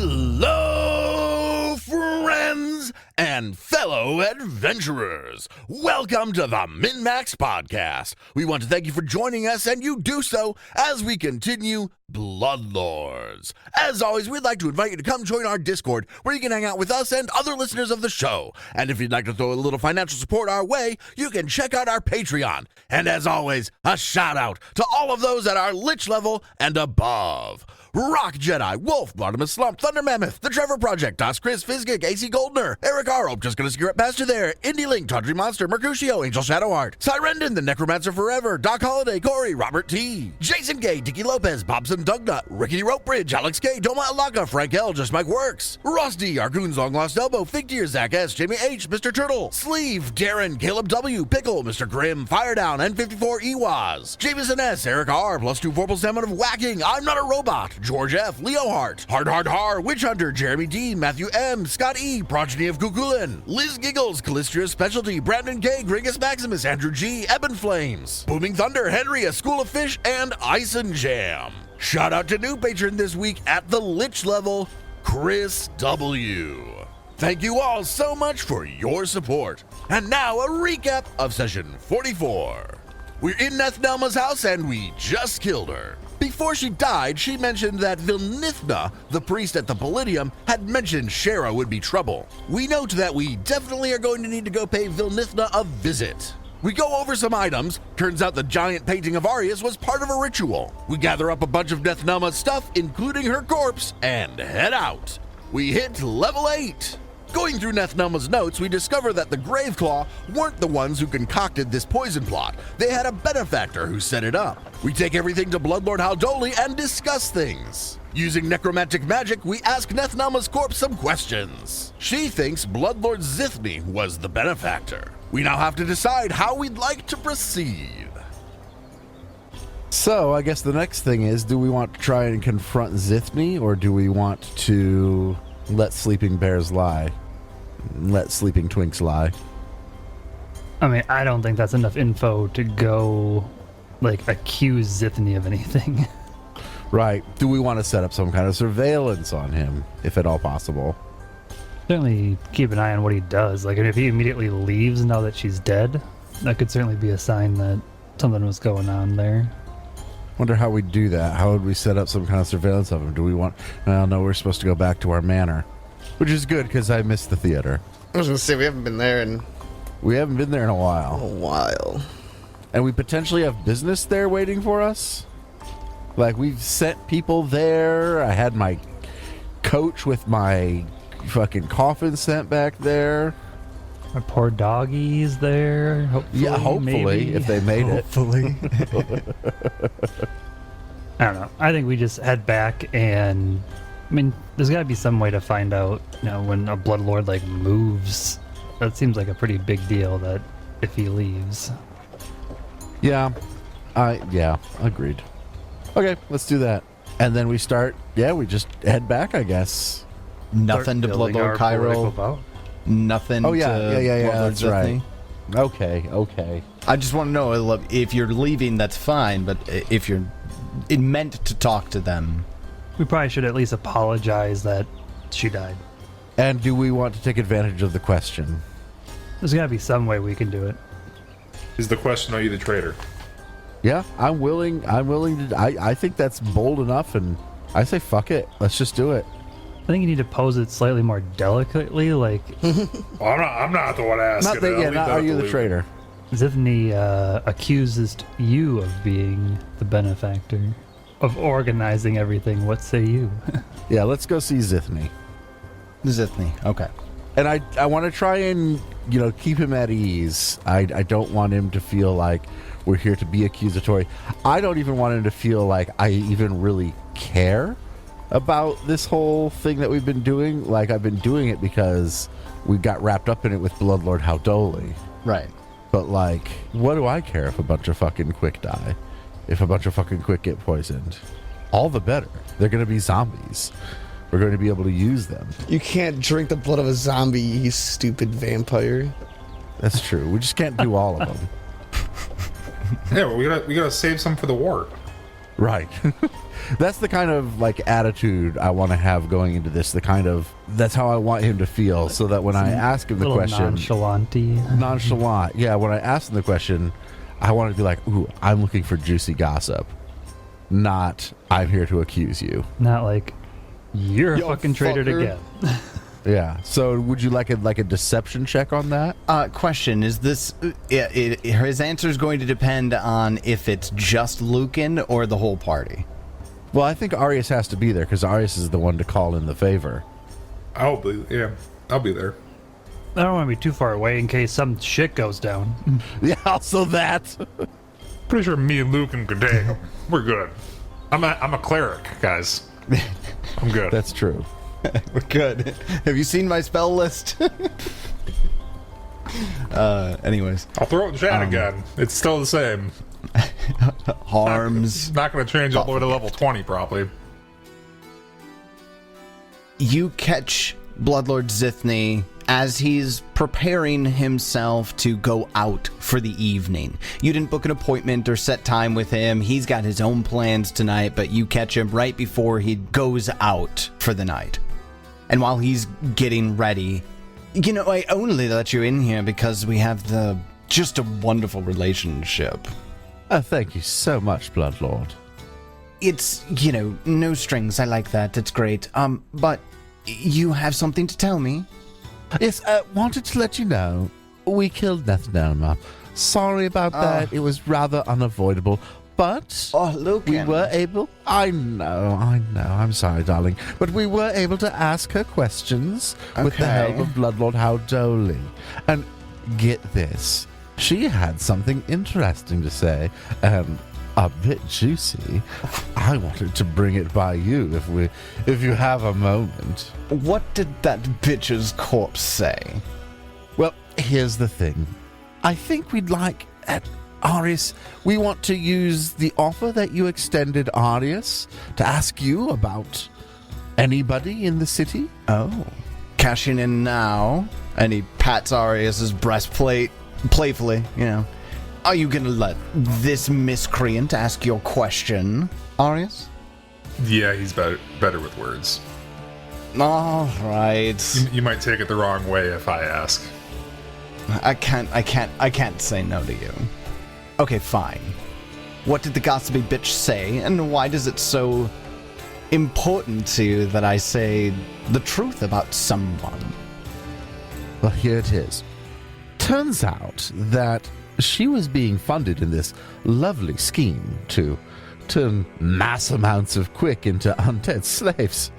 Hello, friends and fellow adventurers. Welcome to the MNmaxed podcast. We want to thank you for joining us, and you do so as we continue Bloodlords. As always, we'd like to invite you to come join our Discord, where you can hang out with us and other listeners of the show. And if you'd like to throw a little financial support our way, you can check out our Patreon. And as always, a shout out to all of those at our Lich level and above. Rock Jedi, Wolf, Bartimus Slump, Thunder Mammoth, The Trevor Project, Das Chris, Fizgig, AC Goldner, Eric Arl, Just Gonna Cigarette Past You There, Indie Link, Tawdry Monster, Mercutio, Angel Shadowheart, Cyrendon, The Necromancer Forever, Doc Holiday, Corey, Robert T, Jason Gay, Dicky Lopez, Bobson Dugnut, Rickety Rope Bridge, Alex K, Doma Alaka, Frank L, Just Mike Works, Rusty, Argoon's Long Lost Elbow, Fig Deer, Zach S, Jamie H, Mr. Turtle, Sleeve, Darren, Caleb W, Pickle, Mr. Grimm, Firedown, N54 Ewaz, Jameson S, Eric R, +2 Vorpal Salmon of Whacking, I'm Not a Robot, George F, Leo Hart, Hard, Witch Hunter, Jeremy D, Matthew M, Scott E, Progeny of Kukulin, Liz Giggles, Calistria Specialty, Brandon K, Gringus Maximus, Andrew G, Eben Flames, Booming Thunder, Henry, A School of Fish, and Ice and Jam. Shout out to new patron this week at the Lich level, Chris W. Thank you all so much for your support. And now a recap of session 44. We're in Nethnelma's house and we just killed her. Before she died, she mentioned that Vilnithna, the priest at the Palladium, had mentioned Shara would be trouble. We note that we definitely are going to need to go pay Vilnithna a visit. We go over some items. Turns out the giant painting of Arius was part of a ritual. We gather up a bunch of Nethnelma's stuff, including her corpse, and head out. We hit level 8. Going through Nethnelma's notes, we discover that the Graveclaw weren't the ones who concocted this poison plot. They had a benefactor who set it up. We take everything to Bloodlord Haldoli and discuss things. Using necromantic magic, we ask Nethnelma's corpse some questions. She thinks Bloodlord Zithni was the benefactor. We now have to decide how we'd like to proceed. So, I guess the next thing is, do we want to try and confront Zithni, or do we want to let sleeping bears lie? Let sleeping twinks lie? I mean, I don't think that's enough info to go, accuse Zithni of anything. Right. Do we want to set up some kind of surveillance on him, if at all possible? Certainly keep an eye on what he does. If he immediately leaves now that she's dead, that could certainly be a sign that something was going on there. Wonder how we'd do that. How would we set up some kind of surveillance of him? Do we want... Well, no, we're supposed to go back to our manor. Which is good, because I missed the theater. I was going to say, we haven't been there in... We haven't been there in a while. And we potentially have business there waiting for us? We've sent people there. I had my coach with my fucking coffin sent back there. Our poor doggies there. Hopefully, maybe. if they made it. Hopefully. I don't know. I think we just head back and... I mean, there's got to be some way to find out, when a Bloodlord, moves. That seems like a pretty big deal, that if he leaves. Yeah, agreed. Okay, let's do that. And then we start, we just head back, I guess. Nothing to Bloodlord Cairo. Nothing to Bloodlord that's Zithni. Right. Okay. I just want to know, if you're leaving, that's fine, but if you're meant to talk to them... We probably should at least apologize that she died. And do we want to take advantage of the question? There's got to be some way we can do it. Is the question, are you the traitor? Yeah, I'm willing to... I think that's bold enough, and I say fuck it. Let's just do it. I think you need to pose it slightly more delicately, Well, I'm not the one asking. Are you the traitor? Zithni accuses you of being the benefactor, of organizing everything. What say you? Yeah, let's go see Zithni. Okay. And I want to try and, keep him at ease. I don't want him to feel like we're here to be accusatory. I don't even want him to feel like I even really care about this whole thing that we've been doing. I've been doing it because we got wrapped up in it with Bloodlord Haldoli. Right. But, what do I care if a bunch of fucking quick die? If a bunch of fucking quick get poisoned? All the better. They're going to be zombies. We're going to be able to use them. You can't drink the blood of a zombie, you stupid vampire. That's true. We just can't do all of them. Yeah, well, we gotta save some for the war. Right. That's the kind of like attitude I want to have going into this. That's how I want him to feel, so that when I ask him the question, nonchalant. Yeah, when I ask him the question, I want to be like, "Ooh, I'm looking for juicy gossip," not "I'm here to accuse you." Not like you're Yo, a fucking traitor fucker. again. Yeah. So, would you like a deception check on that? Question: Is this his answer is going to depend on if it's just Lucan or the whole party? Well, I think Arius has to be there because Arius is the one to call in the favor. I'll be there. I don't want to be too far away in case some shit goes down. Yeah. Also that. Pretty sure me and Luke can take him. We're good. I'm a cleric, guys. I'm good. That's true. We're good. Have you seen my spell list? Anyways, I'll throw it in chat again. It's still the same. harms. Not going to change all the way to level 20, probably. You catch Bloodlord Zithny as he's preparing himself to go out for the evening. You didn't book an appointment or set time with him. He's got his own plans tonight, but you catch him right before he goes out for the night. And while he's getting ready, you know, I only let you in here because we have just a wonderful relationship. Oh, thank you so much, Bloodlord. It's, no strings. I like that. It's great. But you have something to tell me? Yes, wanted to let you know we killed Nethnelma. Sorry about that. It was rather unavoidable. But Lucan. we were able... I know. I'm sorry, darling. But we were able to ask her questions with the help of Bloodlord Howdoli. And get this. She had something interesting to say. A bit juicy. I wanted to bring it by you if you have a moment. What did that bitch's corpse say? Well, here's the thing. I think we'd like Arius, we want to use the offer that you extended Arius to ask you about anybody in the city. Oh. Cashing in now. And he pats Arius's breastplate playfully, Are you gonna let this miscreant ask your question, Arius? Yeah, he's better with words. All right. You might take it the wrong way if I ask. I can't say no to you. Okay, fine. What did the gossipy bitch say, and why is it so important to you that I say the truth about someone? Well, here it is. Turns out that she was being funded in this lovely scheme to turn mass amounts of quick into undead slaves.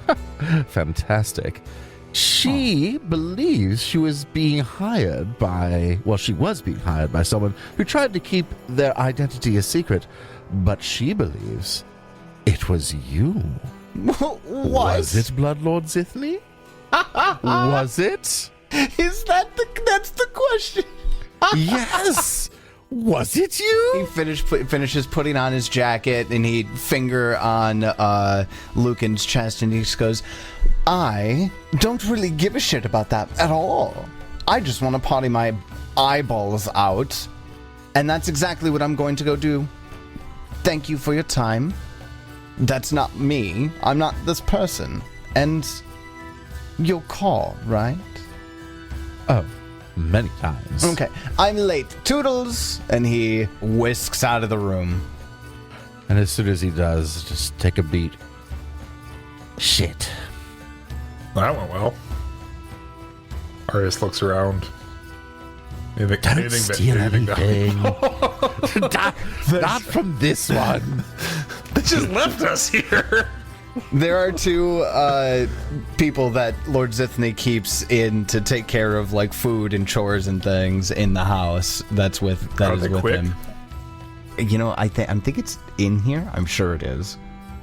Fantastic. She believes she was being hired by... Well, she was being hired by someone who tried to keep their identity a secret, but she believes it was you. What? Was it Bloodlord Zithny? Was it? Is that's the question? Yes! Was it you? He finishes putting on his jacket, and he finger on Lucan's chest, and he just goes, I don't really give a shit about that at all. I just want to potty my eyeballs out, and that's exactly what I'm going to go do. Thank you for your time. That's not me. I'm not this person. And you'll call, right? Oh, many times. Okay, I'm late. Toodles! And he whisks out of the room. And as soon as he does, just take a beat. Shit. That went well. Arius looks around. Don't steal anything. not from this one. They just left us here. There are two people that Lord Zithny keeps in to take care of like food and chores and things in the house. That is with quick? him. I think it's in here. I'm sure it is.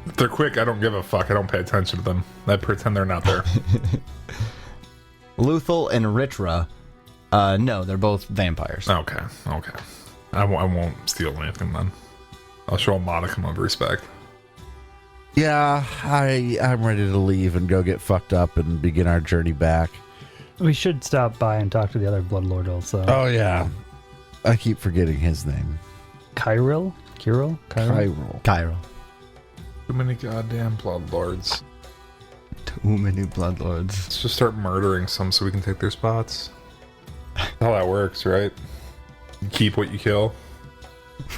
If they're quick, I don't give a fuck. I don't pay attention to them. I pretend they're not there. Luthal and Ritra. No, they're both vampires. Okay. I won't steal anything then. I'll show a modicum of respect. Yeah, I'm ready to leave and go get fucked up and begin our journey back. We should stop by and talk to the other Bloodlord also. Oh, yeah. I keep forgetting his name. Kyril? Kyril. Cairo. Too many goddamn bloodlords. Too many bloodlords. Let's just start murdering some so we can take their spots. That's how that works, right? You keep what you kill.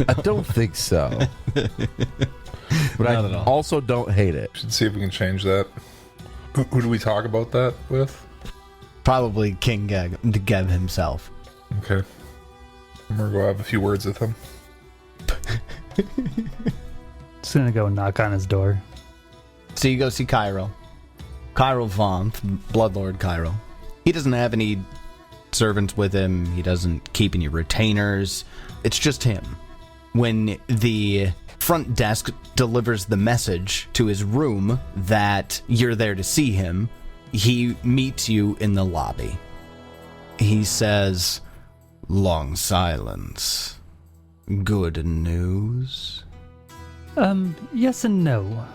I don't think so. But Not I at all. also don't hate it. Should see if we can change that. Who do we talk about that with? Probably King Geb himself. Okay. I'm gonna go have a few words with him. Just gonna go knock on his door. So you go see Cairo. Cairo Vaughn, Bloodlord Cairo. He doesn't have any servants with him. He doesn't keep any retainers. It's just him. When the front desk delivers the message to his room that you're there to see him, he meets you in the lobby. He says, "Long silence. Good news?" Yes and no.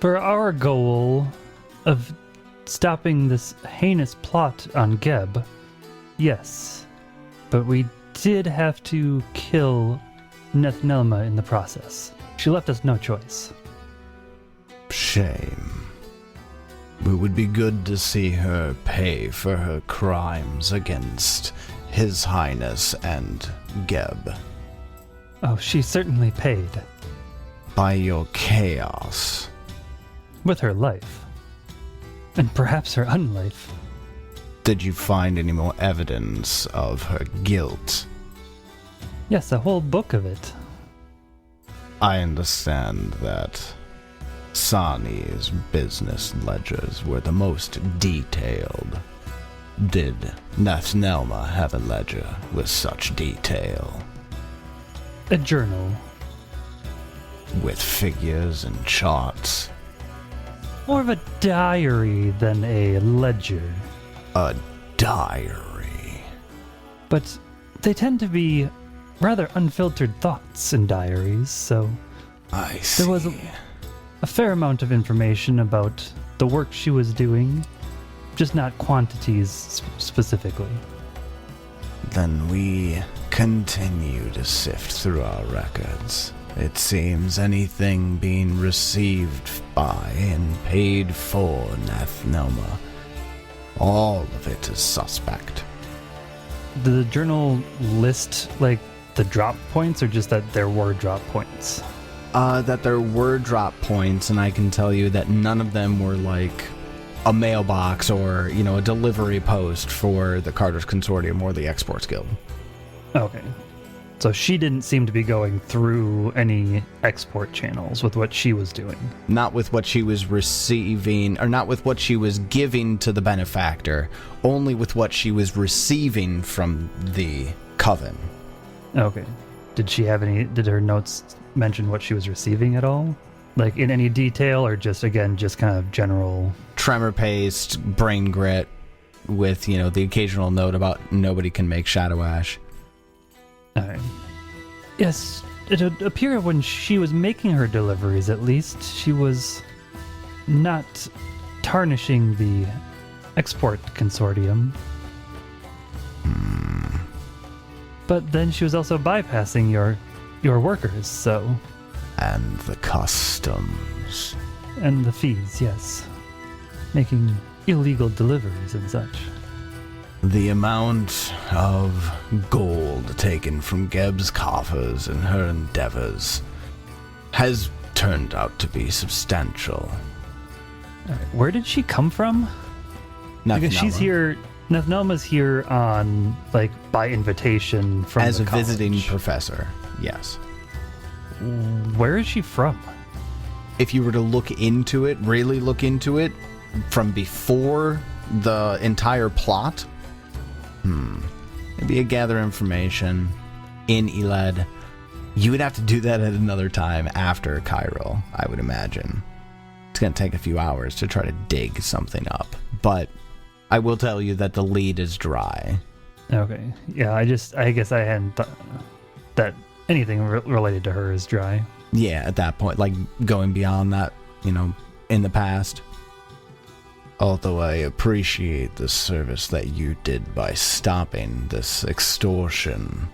For our goal of stopping this heinous plot on Geb, yes. But we did have to kill Nethnelma in the process. She left us no choice. Shame. It would be good to see her pay for her crimes against His Highness and Geb. Oh, she certainly paid. By your chaos. With her life. And perhaps her unlife. Did you find any more evidence of her guilt? Yes, a whole book of it. I understand that Sani's business ledgers were the most detailed. Did Nethnelma have a ledger with such detail? A journal. With figures and charts? More of a diary than a ledger. A diary. But they tend to be rather unfiltered thoughts in diaries, so I see. there was a fair amount of information about the work she was doing, just not quantities specifically. Then we continue to sift through our records. It seems anything being received by and paid for Nethnelma, all of it is suspect. Did the journal list, like, the drop points, or just that there were drop points? That there were drop points, and I can tell you that none of them were like a mailbox or, a delivery post for the Carter's Consortium or the Exports Guild. Okay. So she didn't seem to be going through any export channels with what she was doing. Not with what she was receiving, or not with what she was giving to the benefactor, only with what she was receiving from the coven. Okay. Did her notes mention what she was receiving at all? Like in any detail, or just kind of general? Tremor paste, brain grit, with, the occasional note about nobody can make shadow ash. Alright. Yes, it would appear when she was making her deliveries, at least, she was not tarnishing the export consortium. But then she was also bypassing your workers, so... And the customs. And the fees, yes. Making illegal deliveries and such. The amount of gold taken from Geb's coffers in her endeavors has turned out to be substantial. Alright, where did she come from? Because she's here... Nethnelma's here on, by invitation from as the a college. visiting professor, yes. Where is she from? If you were to look into it, really look into it, from before the entire plot, maybe you gather information in Yled. You would have to do that at another time after Cairo, I would imagine. It's going to take a few hours to try to dig something up, but I will tell you that the lead is dry. Okay. Yeah, I guess I hadn't thought that anything related to her is dry. Yeah, at that point, going beyond that, in the past. Although I appreciate the service that you did by stopping this extortion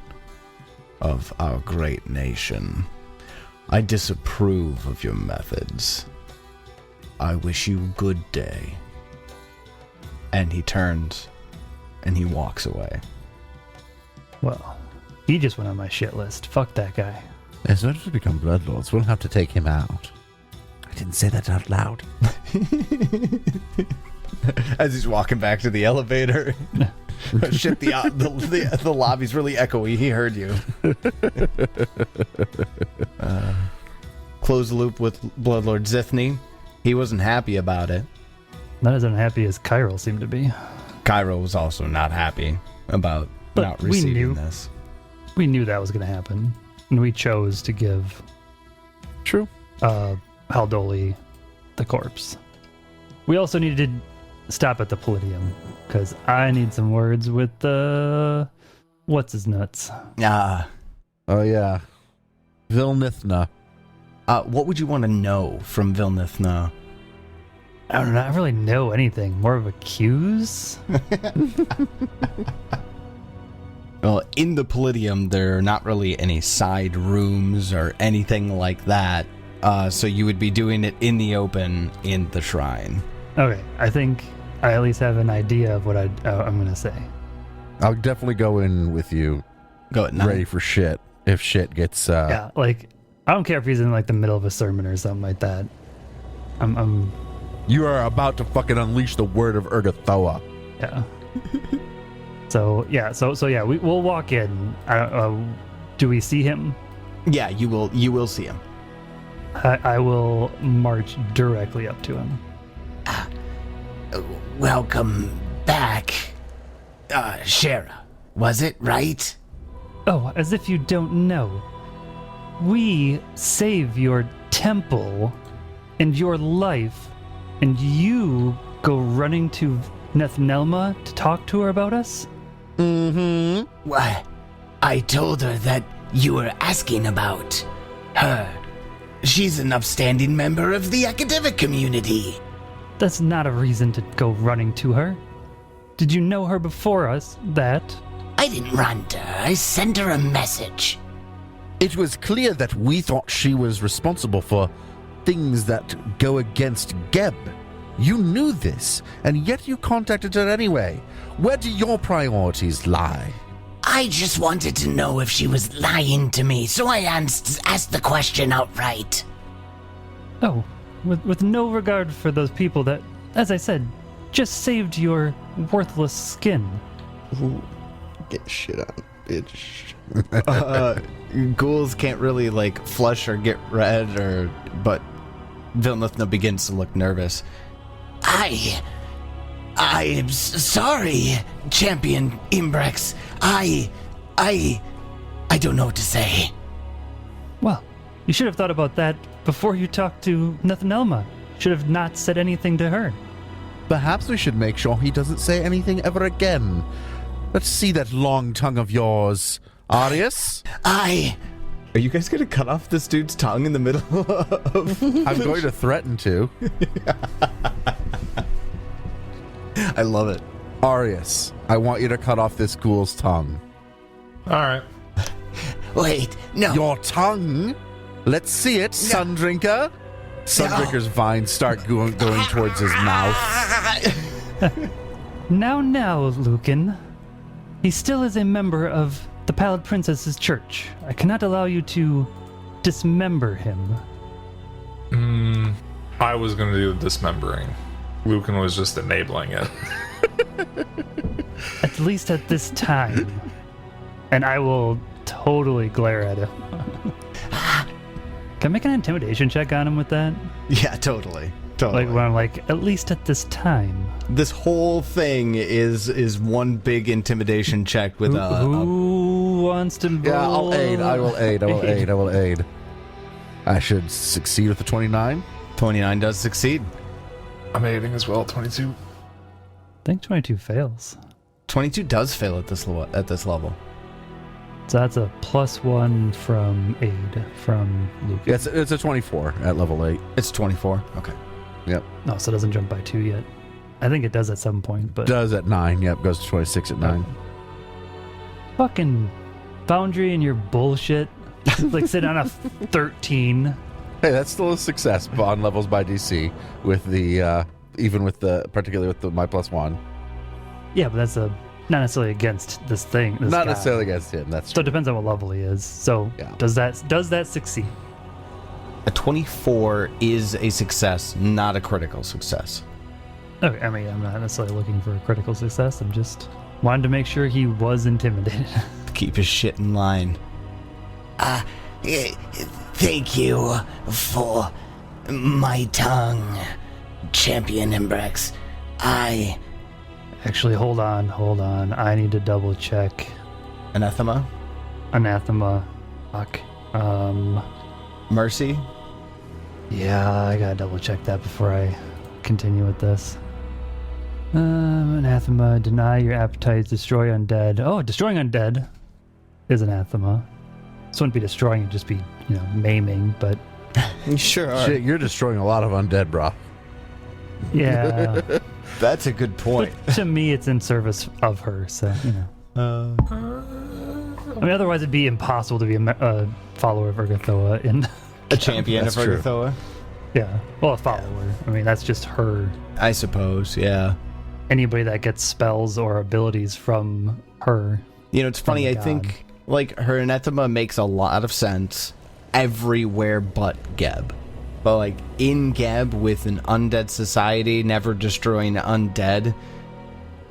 of our great nation, I disapprove of your methods. I wish you good day. And he turns and he walks away. Well, he just went on my shit list. Fuck that guy. As soon as we become bloodlords, we'll have to take him out. I didn't say that out loud. As he's walking back to the elevator. Shit, the lobby's really echoey. He heard you. Close the loop with Bloodlord Zithny. He wasn't happy about it. Not as unhappy as Kyril seemed to be. Cairo was also not happy about But not we receiving knew. this. We knew that was going to happen. And we chose to give True. Haldoli the corpse. We also needed to stop at the Palladium, because I need some words with what's his nuts. Ah. Oh, yeah. Vilnithna. What would you want to know from Vilnithna? I don't know. I don't really know anything. More of a cues? Well, in the Palladium, there are not really any side rooms or anything like that. So you would be doing it in the open in the shrine. Okay, I think I at least have an idea of what I'm going to say. I'll definitely go in with you, Go at 9. ready for shit, if shit gets... Yeah, like, I don't care if he's in, like, the middle of a sermon or something like that. I'm You are about to fucking unleash the word of Urgathoa. yeah. So yeah, we'll walk in. Do we see him? Yeah, you will see him. I will march directly up to him. Welcome back. Shara, was it right? Oh, as if you don't know. We save your temple and your life, and you go running to Nethnelma to talk to her about us? Why, I told her that you were asking about her. She's an upstanding member of the academic community. That's not a reason to go running to her. Did you know her before us, that? I didn't run to her. I sent her a message. It was clear that we thought she was responsible for things that go against Geb. You knew this, and yet you contacted her anyway. Where do your priorities lie? I just wanted to know if she was lying to me, so I asked the question outright. Oh, with no regard for those people that, as I said, just saved your worthless skin. Ooh, get shit on, bitch. Ghouls can't really like flush or get red, but Vilnithna begins to look nervous. I am sorry, Champion Imbrex. I don't know what to say. Well, you should have thought about that before you talked to Nethnelma. Should have not said anything to her. Perhaps we should make sure he doesn't say anything ever again. Let's see that long tongue of yours. Arius? Are you guys gonna cut off this dude's tongue in the middle of... I'm going to threaten to. I love it. Arius, I want you to cut off this ghoul's tongue. All right. Wait, no. Your tongue? Let's see it, Sundrinker. Sundrinker's vines start going towards his mouth. Now, Lucan. He still is a member of the Pallid Princess's church. I cannot allow you to dismember him. I was going to do the dismembering. Lucan was just enabling it. At least at this time. And I will totally glare at him. Can I make an intimidation check on him with that? Yeah, totally. Like when I'm like, at least at this time. This whole thing is one big intimidation check with Who wants to roll? Yeah, I'll aid. I will aid. I should succeed with the 29. 29 does succeed. I'm aiding as well, 22. I think 22 fails. 22 does fail at this level. So that's a +1 from aid from Luke. Yeah, it's a 24 at level 8. It's 24. Okay. Yep. No, so it doesn't jump by 2 yet. I think it does at some point, but Does at 9. Yep, goes to 26 at 9. fucking Foundry and your bullshit. like sitting on a 13. Hey, that's still a success on levels by DC with the even with the particularly with the my +1. Yeah, but that's not necessarily against this thing. This Not guy. necessarily against him. That's So true. it depends on what level he is. So Yeah. does that succeed? A 24 is a success, not a critical success. Okay, I mean, I'm not necessarily looking for a critical success. I'm just wanted to make sure he was intimidated. Keep his shit in line. Thank you for my tongue, Champion Embrex. Actually, hold on. I need to double check. Anathema? Anathema. Fuck. Mercy? Yeah, I gotta double check that before I continue with this. Anathema, deny your appetites, destroy undead. Oh, destroying undead is anathema. This wouldn't be destroying, it'd just be, maiming, but You sure are. Shit, you're destroying a lot of undead, bro. yeah. That's a good point. But to me, it's in service of her, so, I mean, otherwise it'd be impossible to be a follower of Urgathoa in... A champion of That's true. Urgathoa? Yeah, well, a follower. I mean, that's just her. I suppose, yeah. Anybody that gets spells or abilities from her. It's funny, Oh I my think, her anathema makes a lot of sense everywhere but Geb. But, in Geb, with an undead society, never destroying undead,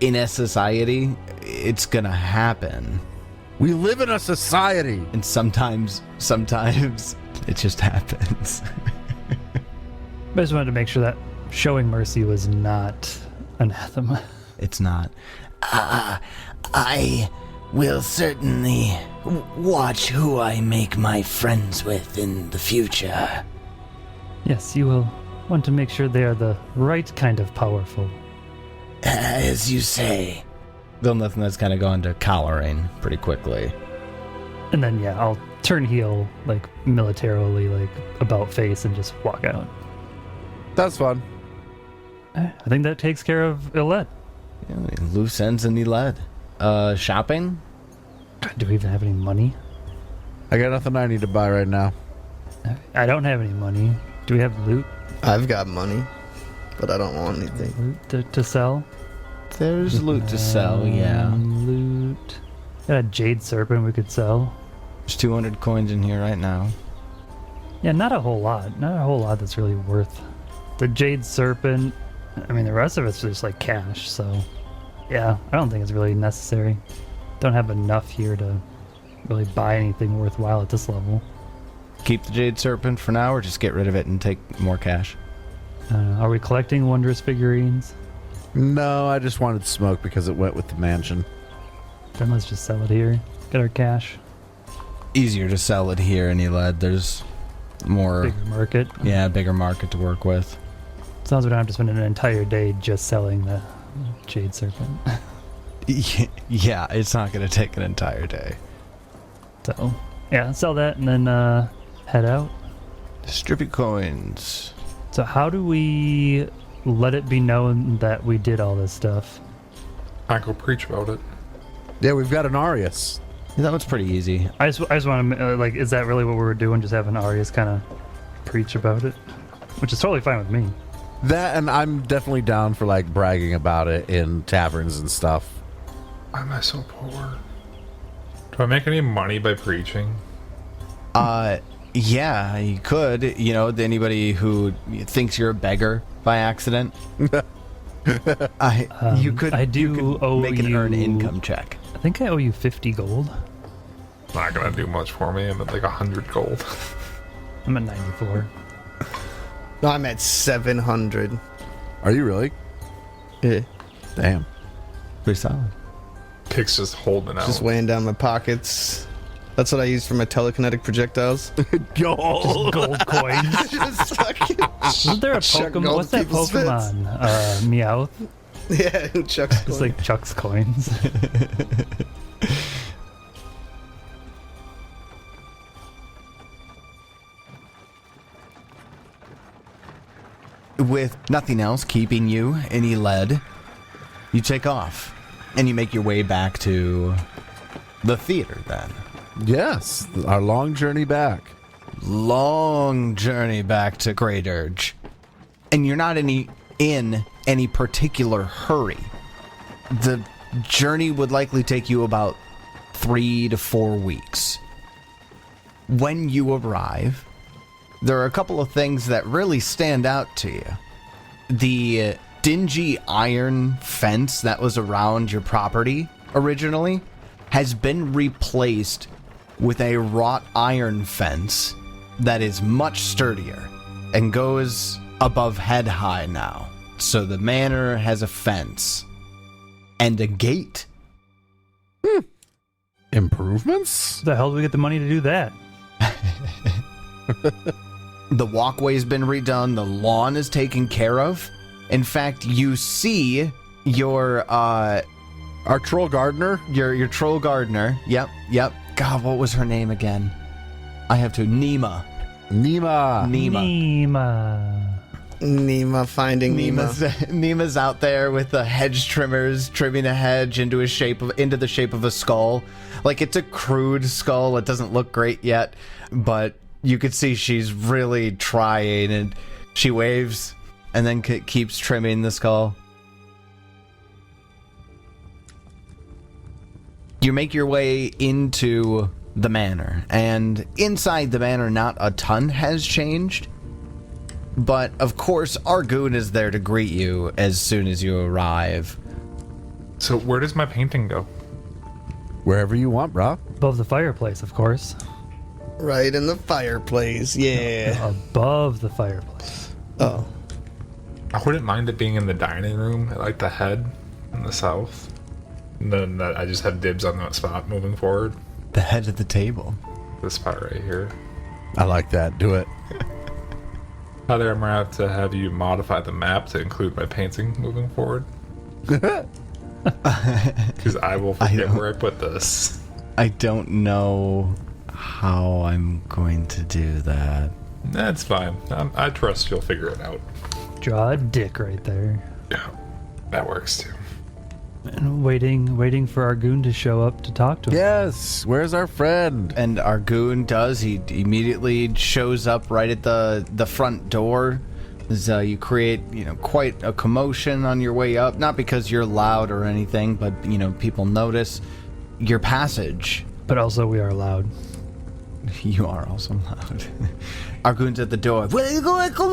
in a society, it's gonna happen. We live in a society. And sometimes, it just happens. I just wanted to make sure that showing mercy was not anathema. It's not. I will certainly watch who I make my friends with in the future. Yes, you will want to make sure they are the right kind of powerful. As you say. Though nothing that's kind of gone to collaring pretty quickly. And then, yeah, I'll turn heel, militarily, about face and just walk out. That's fun. I think that takes care of Yled. Yeah, loose ends in Yled. Shopping? Do we even have any money? I got nothing I need to buy right now. I don't have any money. Do we have loot? I've got money, but I don't want anything. Loot to sell? There's loot to sell, yeah. Loot. Got a jade serpent we could sell. There's 200 coins in here right now. Yeah, not a whole lot. Not a whole lot that's really worth. The jade serpent. I mean, the rest of it's just cash, so. Yeah, I don't think it's really necessary. Don't have enough here to really buy anything worthwhile at this level. Keep the Jade Serpent for now, or just get rid of it and take more cash? Are we collecting wondrous figurines? No, I just wanted smoke because it went with the mansion. Then let's just sell it here. Get our cash. Easier to sell it here in Yled. There's more, Bigger market. bigger market to work with. As long as we don't have to spend an entire day just selling the jade serpent. Yeah, it's not going to take an entire day. So, yeah, sell that and then head out. Strippy coins. So how do we let it be known that we did all this stuff? I go preach about it. Yeah, we've got an Arius. Yeah, that one's pretty easy. I just want to, is that really what we were doing? Just having Arius kind of preach about it? Which is totally fine with me. That, and I'm definitely down for bragging about it in taverns and stuff. Why am I so poor? Do I make any money by preaching? Yeah, you could. Anybody who thinks you're a beggar by accident. You could. I you do could owe make an earn you- income check. I think I owe you 50 gold. Not gonna do much for me. I'm at 100 gold. I'm at 94. No, I'm at 700. Are you really? Yeah. Damn. Pretty solid. Kick's just holding out. Just weighing down my pockets. That's what I use for my telekinetic projectiles. Gold. Gold coins. Just fucking Isn't there a chuck Pokemon? gold What's in that people's fits. Pokemon? Meowth? Yeah, Chuck's It's going. like Chuck's coins. With nothing else keeping you in Yled, you take off and you make your way back to the theater then. Yes, our long journey back. Long journey back to Greydirge. And you're not in any particular hurry. The journey would likely take you about 3 to 4 weeks. When you arrive, there are a couple of things that really stand out to you. The dingy iron fence that was around your property originally has been replaced with a wrought iron fence that is much sturdier and goes above head high now. So the manor has a fence and a gate. Improvements? The hell do we get the money to do that? The walkway's been redone. The lawn is taken care of. In fact, you see your Our troll gardener? your troll gardener. Yep. God, what was her name again? I have to. Nima. Nima finding Nima. Nima's out there with the hedge trimmers, trimming a hedge into the shape of a skull. Like, it's a crude skull. It doesn't look great yet, but you could see she's really trying, and she waves and then keeps trimming the skull. You make your way into the manor, and inside the manor, not a ton has changed. But, of course, Argoon is there to greet you as soon as you arrive. So where does my painting go? Wherever you want, bro. Above the fireplace, of course. Right in the fireplace, yeah. Above the fireplace. Oh. I wouldn't mind it being in the dining room at like the head in the south. And then that I just have dibs on that spot moving forward. The head of the table. This spot right here. I like that. Do it. Heather, I'm gonna have you modify the map to include my painting moving forward. Because I will forget where I put this. I don't know how I'm going to do that. That's fine. I trust you'll figure it out. Draw a dick right there. Yeah, that works too. And waiting for Argoon to show up to talk to him. Yes. Where's our friend? And Argoon does. He immediately shows up right at the front door. As, you create, quite a commotion on your way up. Not because you're loud or anything, but, people notice your passage. But also we are loud. You are also loud. Argoon's at the door. Welcome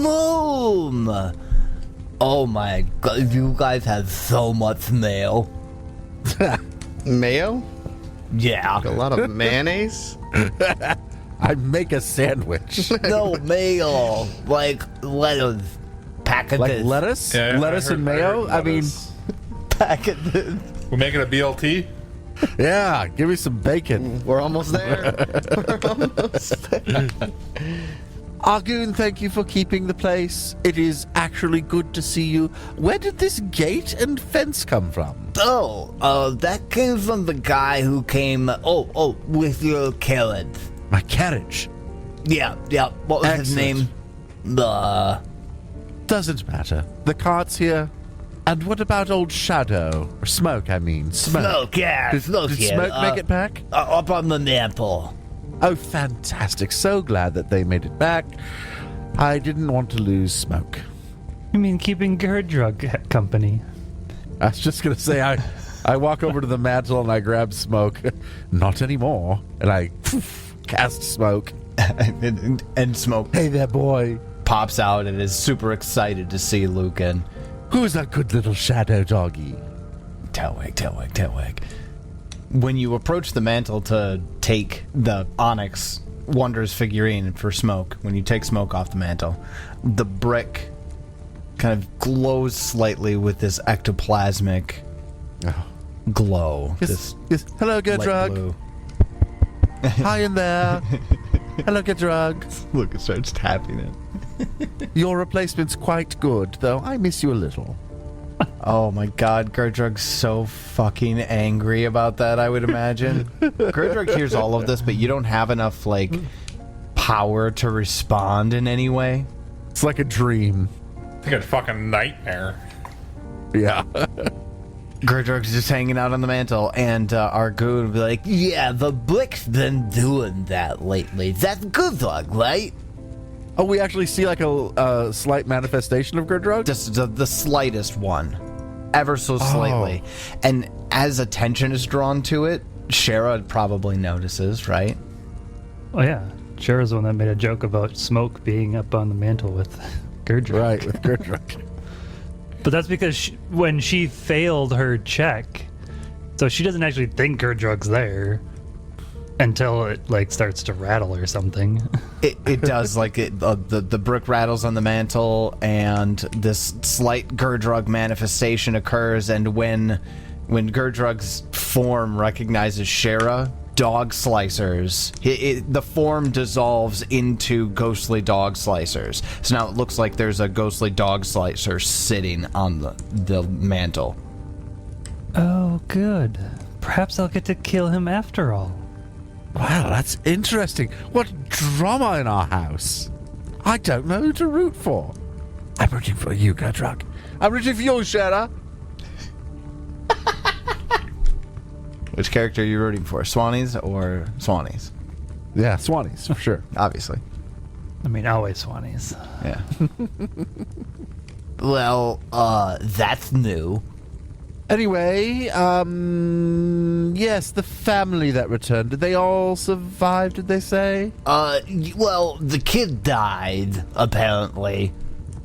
home. Oh my god, you guys have so much mail. Mayo? Yeah. A lot of mayonnaise? I make a sandwich. No, mail. Like lettuce. Packet Like this. lettuce? Yeah, Lettuce and mayo? I mean, Packet this. We're making a BLT? yeah, give me some bacon. We're almost there. Argoon, thank you for keeping the place. It is actually good to see you. Where did this gate and fence come from? That came from the guy who came, with your carrot. My carriage. Yeah. What was his Excellent. name? Doesn't matter. The cart's here. And what about old Shadow? Or Smoke, I mean. Smoke. Yeah. Smoke Did here. Smoke make it back? Up on the mantle. Oh, fantastic. So glad that they made it back. I didn't want to lose Smoke. You mean keeping Greydirge company? I was just going to say, I walk over to the mantle and I grab Smoke. Not anymore. And I cast Smoke. and Smoke Hey there, boy. pops out and is super excited to see Lucan. Who's that good little shadow doggy? Tailwag. When you approach the mantle to take the Onyx Wonders figurine for Smoke, when you take Smoke off the mantle, the brick kind of glows slightly with this ectoplasmic glow. Yes. Hello, light Greydirge. blue. Hi in there. Hello, Greydirge. Lucan starts tapping it. Your replacement's quite good, though I miss you a little. Oh my god, Greydirge's so fucking angry about that, I would imagine. Greydirge hears all of this, but you don't have enough, power to respond in any way. It's like a dream. It's like a fucking nightmare. Yeah. Greydirge's just hanging out on the mantle, and our goo would be like, Yeah, the Blick's been doing that lately. That's good luck, right? Oh, we actually see like a slight manifestation of Greydirge? just the slightest one, ever so slightly. And as attention is drawn to it, Shara probably notices, right? Oh yeah, Shara's the one that made a joke about smoke being up on the mantle with Greydirge. Right, with Greydirge. But that's because when she failed her check, so she doesn't actually think Greydirge's there until it like starts to rattle or something. It does, like the brick rattles on the mantle, and this slight Greydirge manifestation occurs. And when Greydirge's form recognizes Shara, dog slicers, the form dissolves into ghostly dog slicers. So now it looks like there's a ghostly dog slicer sitting on the mantle. Oh, good. Perhaps I'll get to kill him after all. Wow, that's interesting. What drama in our house. I don't know who to root for. I'm rooting for you, Greydirge. I'm rooting for you, Shara. Which character are you rooting for, Swannies or Swannies? Yeah, Swannies, for sure. Obviously. I mean, always Swannies. Yeah. Well, that's new. Anyway, yes, the family that returned, did they all survive, did they say? Well, the kid died, apparently.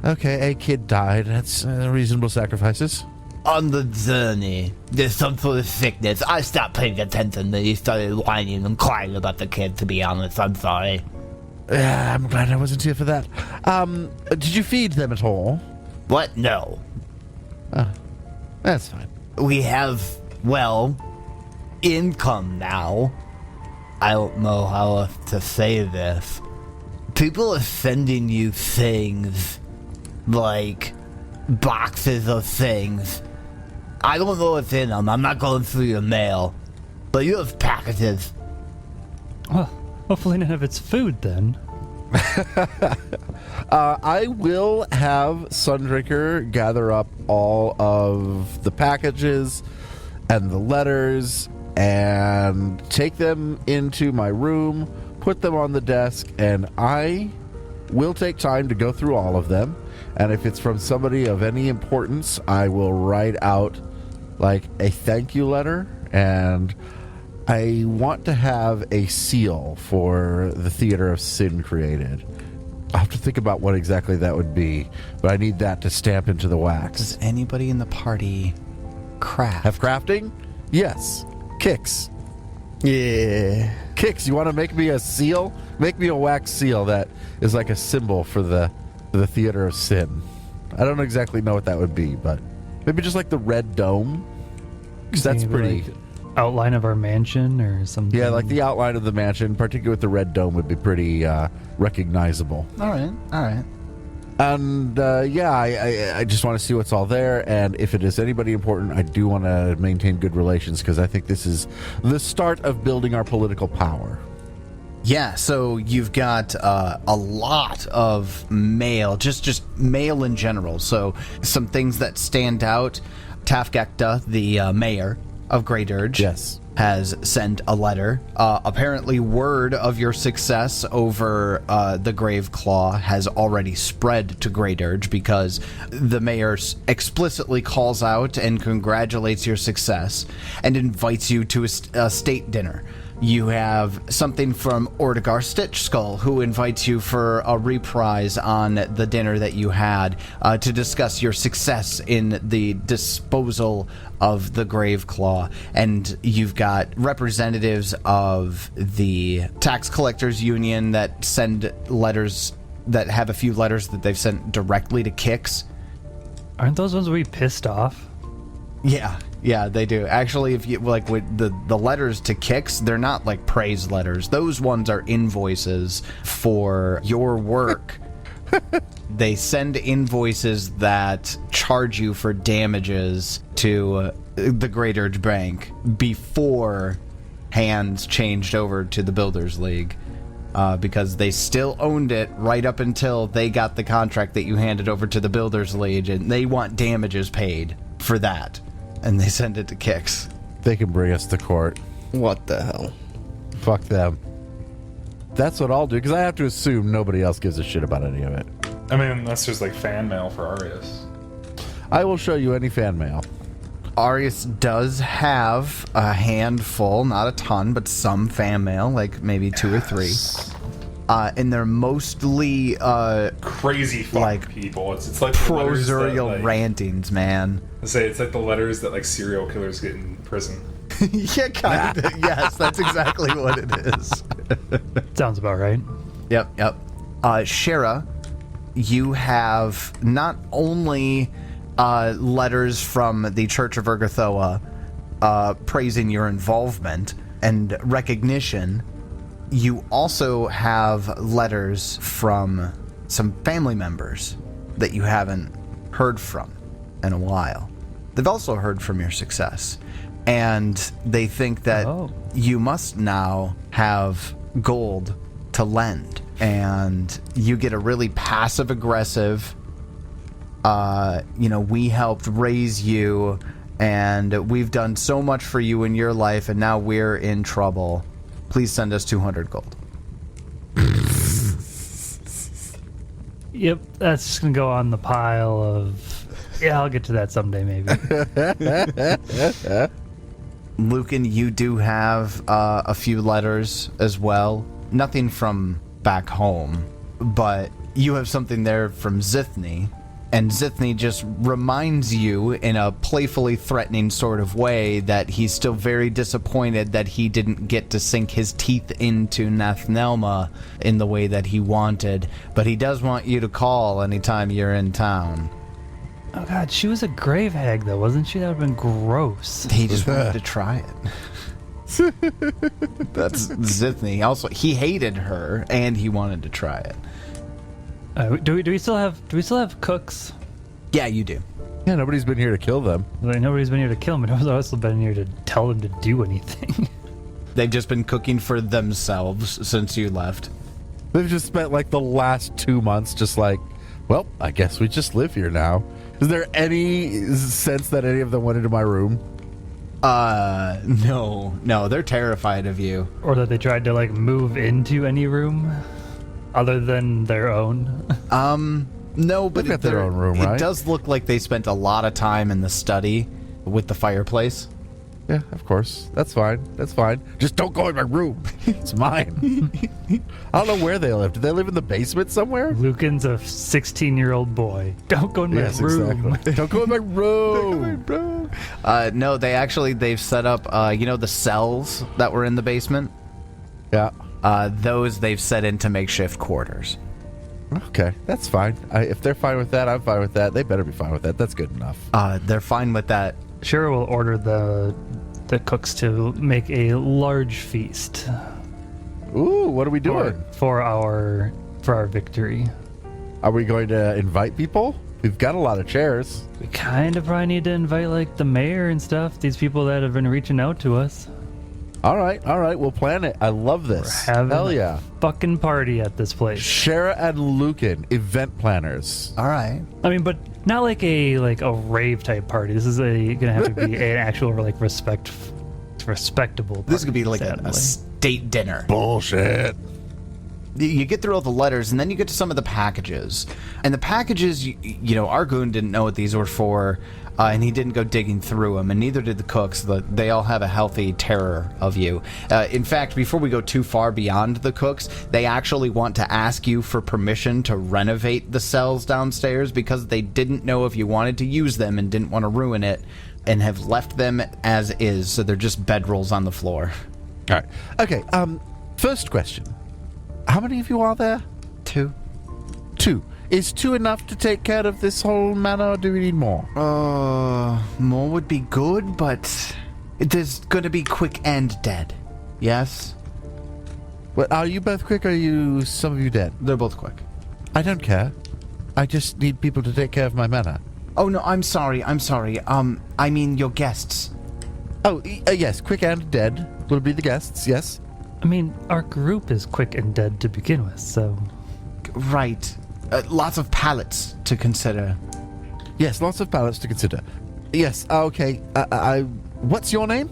Okay, a kid died. That's reasonable sacrifices. On the journey, there's some sort of sickness. I stopped paying attention when he started whining and crying about the kid, to be honest. I'm sorry. Yeah, I'm glad I wasn't here for that. Did you feed them at all? What? No. That's fine. We have, well, income now. I don't know how else to say this. People are sending you things, like boxes of things. I don't know what's in them. I'm not going through your mail. But you have packages. Well, hopefully none of it's food then. I will have Sundrinker gather up all of the packages and the letters and take them into my room, put them on the desk, and I will take time to go through all of them. And if it's from somebody of any importance, I will write out like a thank you letter, and I want to have a seal for the Theater of Sin created. I'll have to think about what exactly that would be, but I need that to stamp into the wax. Does anybody in the party craft? Have crafting? Yes. Kicks. Yeah. Kicks, you want to make me a seal? Make me a wax seal that is like a symbol for the Theater of Sin. I don't exactly know what that would be, but maybe just like the red dome. Because that's Maybe, pretty... like, outline of our mansion or something. Yeah, like the outline of the mansion, particularly with the red dome, would be pretty recognizable. All right. And I just want to see what's all there, and if it is anybody important, I do want to maintain good relations, because I think this is the start of building our political power. Yeah, so you've got a lot of mail, just mail in general. So some things that stand out. Tafgekta, the mayor of Greydirge, Yes. has sent a letter. Apparently, word of your success over the Grave Claw has already spread to Greydirge, because the mayor explicitly calls out and congratulates your success and invites you to a state dinner. You have something from Ordegar Stitchskull, who invites you for a reprise on the dinner that you had to discuss your success in the disposal of the Grave Claw. And you've got representatives of the Tax Collectors Union that send letters, that have a few letters that they've sent directly to Kix. Aren't those ones we pissed off? Yeah, they do. Actually, if you like with the letters to Kix, they're not like praise letters. Those ones are invoices for your work. They send invoices that charge you for damages to the Greydirge Bank before hands changed over to the Builders League. Because they still owned it right up until they got the contract that you handed over to the Builders League, and they want damages paid for that. and they send it to Kix. They can bring us to court. What the hell? Fuck them. That's what I'll do, because I have to assume nobody else gives a shit about any of it. I mean, unless there's like fan mail for Arius. I will show you any fan mail. Arius does have a handful, not a ton, but some fan mail, like maybe 2 or 3. And they're mostly Crazy fucking like, people. It's like the letters that, prosorial like, rantings, man. it's like the letters that like serial killers get in prison. Yeah, kind of. Yes, that's exactly what it is. Sounds about right. Yep. Shara, you have not only letters from the Church of Urgathoa praising your involvement and recognition, you also have letters from some family members that you haven't heard from in a while. They've also heard from your success, and they think that you must now have gold to lend, and you get a really passive-aggressive, we helped raise you, and we've done so much for you in your life, and now we're in trouble. Please send us 200 gold. Yep, that's just gonna go on the pile of. Yeah, I'll get to that someday, maybe. Lucan, you do have a few letters as well. Nothing from back home, but you have something there from Zithny. And Zithny just reminds you in a playfully threatening sort of way that he's still very disappointed that he didn't get to sink his teeth into Nathnelma in the way that he wanted. But he does want you to call anytime you're in town. Oh god, she was a grave hag though, wasn't she? That would have been gross. He just wanted to try it. That's Zithny. Also, he hated her and he wanted to try it. Do we still have cooks? Yeah, you do. Yeah, nobody's been here to kill them. Like, nobody's been here to kill them, but nobody's also been here to tell them to do anything. They've just been cooking for themselves since you left. They've just spent like the last 2 months just like, well, I guess we just live here now. Is there any sense that any of them went into my room? No, they're terrified of you. Or that they tried to like move into any room other than their own. No, but They've got their own room, right? It does look like they spent a lot of time in the study with the fireplace. Yeah, of course. That's fine. Just don't go in my room. It's mine. I don't know where they live. Do they live in the basement somewhere? Lucan's a 16-year-old boy. Don't go in my room. Exactly. Don't go in my room. No, they've set up, the cells that were in the basement? Yeah. Those they've set into makeshift quarters. Okay, that's fine. If they're fine with that, I'm fine with that. They better be fine with that. That's good enough. They're fine with that. Sure, we'll order the cooks to make a large feast. Ooh, what are we doing? For our victory. Are we going to invite people? We've got a lot of chairs. We kind of probably need to invite like the mayor and stuff. These people that have been reaching out to us. All right, we'll plan it. I love this. We're having Hell yeah. a fucking party at this place. Shara and Lucan, event planners. All right. I mean, but not like a rave type party. This is gonna have to be an actual like respectable party. This could be like a sadly. state dinner. Bullshit. You get through all the letters, and then you get to some of the packages. And the packages, Argoon didn't know what these were for, and he didn't go digging through them, and neither did the cooks. They all have a healthy terror of you. In fact, before we go too far beyond the cooks, they actually want to ask you for permission to renovate the cells downstairs because they didn't know if you wanted to use them and didn't want to ruin it, and have left them as is, so they're just bedrolls on the floor. All right. Okay, first question. How many of you are there? 2. 2. Is 2 enough to take care of this whole manor, or do we need more? More would be good, but there's gonna be quick and dead. Yes? Well, are you both quick, or are some of you dead? They're both quick. I don't care. I just need people to take care of my manor. Oh, no, I'm sorry. I mean your guests. Oh, yes, quick and dead will be the guests, yes? I mean, our group is quick and dead to begin with, so... Right. Lots of pallets to consider. Yes, lots of pallets to consider. Yes, okay. What's your name?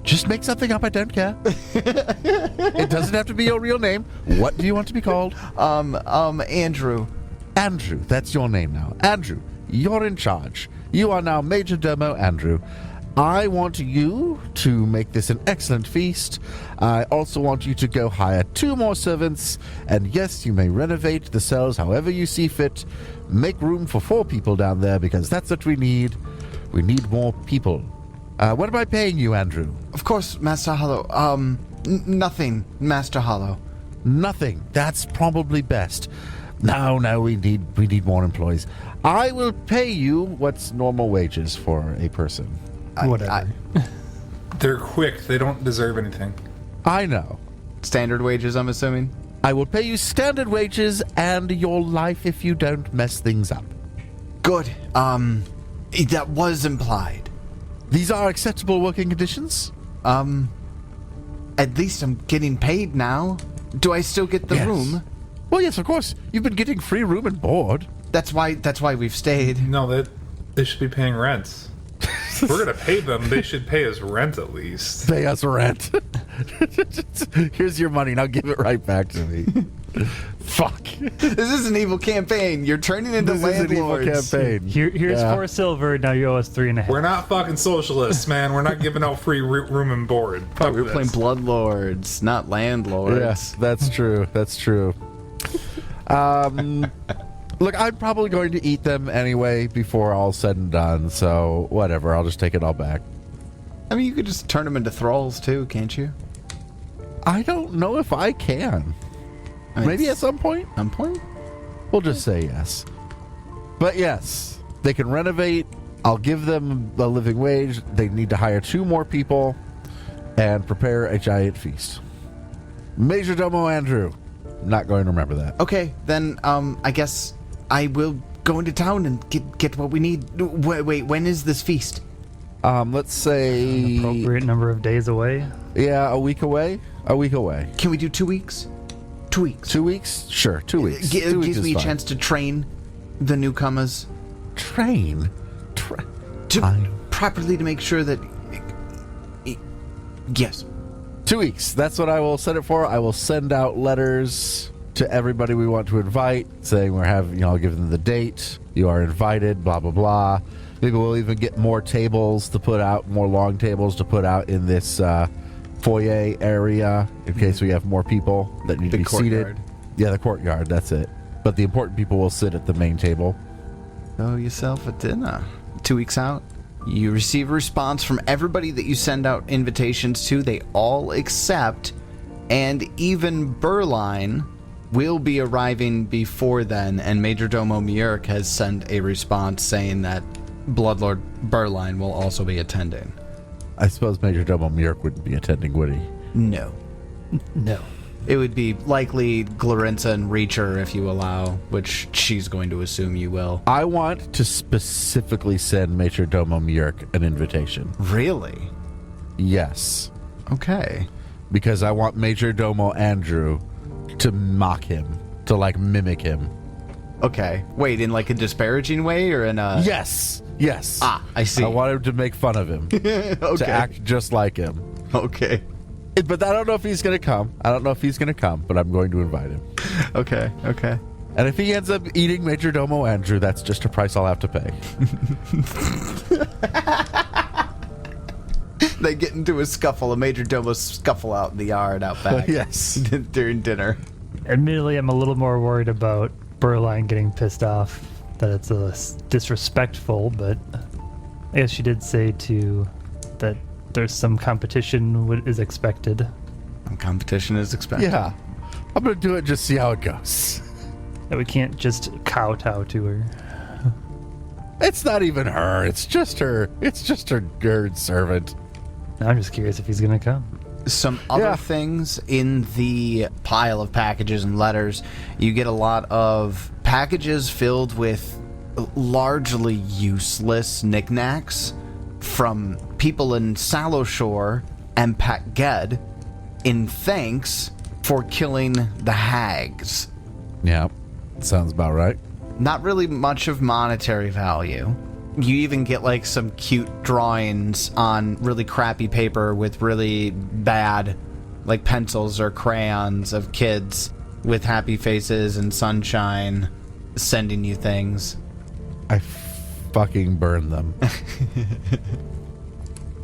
Just make something up, I don't care. It doesn't have to be your real name. What do you want to be called? Andrew. Andrew, that's your name now. Andrew, you're in charge. You are now Major Domo Andrew. I want you to make this an excellent feast. I also want you to go hire 2 more servants. And yes, you may renovate the cells however you see fit. Make room for 4 people down there because that's what we need. We need more people. What am I paying you, Andrew? Of course, Master Hollow. Nothing, Master Hollow. Nothing. That's probably best. No, we need more employees. I will pay you what's normal wages for a person. Whatever. They're quick. They don't deserve anything. I know. Standard wages, I'm assuming? I will pay you standard wages and your life if you don't mess things up. Good. That was implied. These are acceptable working conditions? At least I'm getting paid now. Do I still get the Yes. room? Well, yes, of course. You've been getting free room and board. That's why we've stayed. No, they should be paying rent. If we're going to pay them, they should pay us rent at least. Pay us rent. Here's your money. Now give it right back to me. Fuck. This is an evil campaign. You're turning into This is an evil landlords. campaign. Here's Yeah. 4 silver. Now you owe us 3.5. We're not fucking socialists, man. We're not giving out free room and board. Fuck We're this. playing bloodlords, not landlords. Yes, that's true. That's true. Look, I'm probably going to eat them anyway before all's said and done, so whatever. I'll just take it all back. I mean, you could just turn them into thralls too, can't you? I don't know if I can. I mean, Maybe at some point. some point. We'll just say yes. But yes, they can renovate. I'll give them a living wage. They need to hire 2 more people and prepare a giant feast. Major Domo Andrew. Not going to remember that. Okay, then I guess I will go into town and get what we need. Wait, when is this feast? Let's say Appropriate number of days away. yeah, a week away. A week away. Can we do 2 weeks? 2 weeks. 2 weeks? Sure, 2 weeks. 2 weeks Gives is me a fine. chance to train the newcomers Train. to properly to make sure that. Yes. 2 weeks. That's what I will set it for. I will send out letters to everybody we want to invite, saying we're having, I'll give them the date. You are invited. Blah blah blah. Maybe we'll even get more tables to put out, more long tables to put out in this foyer area in case we have more people that need to The be seated. courtyard. Yeah, the courtyard. That's it. But the important people will sit at the main table. Throw yourself a dinner. 2 weeks out, you receive a response from everybody that you send out invitations to. They all accept, and even Berline will be arriving before then, and Major Domo Mjörk has sent a response saying that Bloodlord Berline will also be attending. I suppose Major Domo Mjörk wouldn't be attending, would he? No. No. It would be likely Glarinza and Reacher if you allow, which she's going to assume you will. I want to specifically send Major Domo Mjörk an invitation. Really? Yes. Okay. Because I want Major Domo Andrew to mock him, to like mimic him. Okay. Wait, in like a disparaging way or in a... Yes. Yes. Ah, I see. I want him to make fun of him, to Okay. act just like him. Okay. But I don't know if he's going to come. But I'm going to invite him. Okay. Okay. And if he ends up eating Major Domo Andrew, that's just a price I'll have to pay. They get into a scuffle, a Major Domo scuffle out in the yard out back. Yes. During dinner. Admittedly, I'm a little more worried about Berline getting pissed off that it's disrespectful, but I guess she did say too that there's some competition is expected. Competition is expected. Yeah. I'm going to do it, just see how it goes. That we can't just kowtow to her. It's not even her. It's just her nerd servant. I'm just curious if he's gonna come. Some other Yeah. things in the pile of packages and letters. You get a lot of packages filled with largely useless knickknacks from people in Saloshore and Pakged in thanks for killing the hags. Yeah. Sounds about right. Not really much of monetary value. You even get like some cute drawings on really crappy paper with really bad like pencils or crayons of kids with happy faces and sunshine sending you things. I fucking burn them.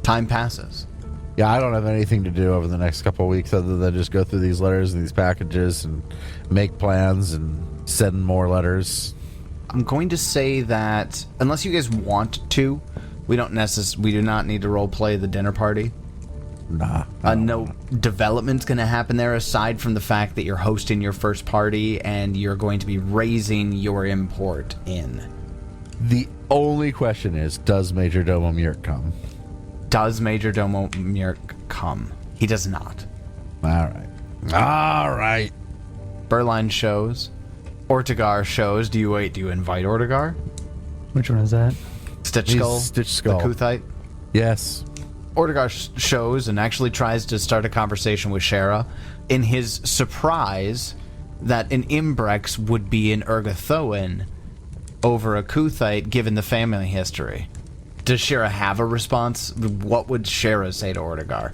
Time passes. Yeah, I don't have anything to do over the next couple of weeks other than just go through these letters and these packages and make plans and send more letters. I'm going to say that unless you guys want to, we do not need to role play the dinner party. Nah. No development's going to happen there aside from the fact that you're hosting your first party and you're going to be raising your import in. The only question is, does Major Domo Murk come? Does Major Domo Murk come? He does not. All right. Berline shows. Ortegar shows. Do you invite Ortegar? Which one is that? Stitch Skull? Stitch Skull. The Kuthite? Yes. Ortegar shows and actually tries to start a conversation with Shara in his surprise that an Imbrex would be an Urgathoan over a Kuthite given the family history. Does Shara have a response? What would Shara say to Ortegar?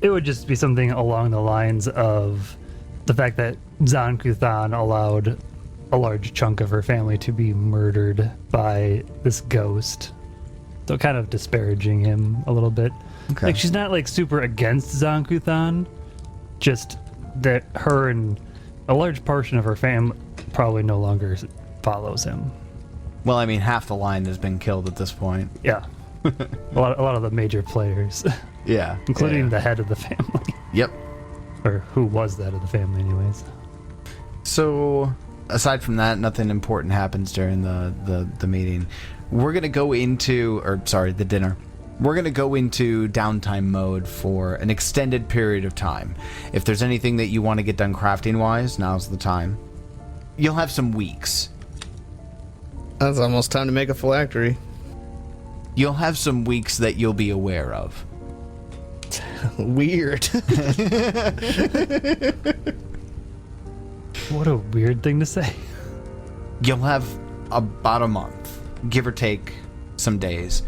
It would just be something along the lines of the fact that Zan Kuthan allowed a large chunk of her family to be murdered by this ghost. So kind of disparaging him a little bit. Okay. Like she's not like super against Zan Kuthan, just that her and a large portion of her family probably no longer follows him. Well, I mean, half the line has been killed at this point. Yeah. a lot of the major players, Yeah. including the head of the family. Yep. Or who was the head of the family anyways. So, aside from that, nothing important happens during the meeting. We're going to go into, the dinner. We're going to go into downtime mode for an extended period of time. If there's anything that you want to get done crafting-wise, now's the time. You'll have some weeks. That's almost time to make a phylactery. You'll have some weeks that you'll be aware of. Weird. What a weird thing to say. You'll have about a month, give or take some days,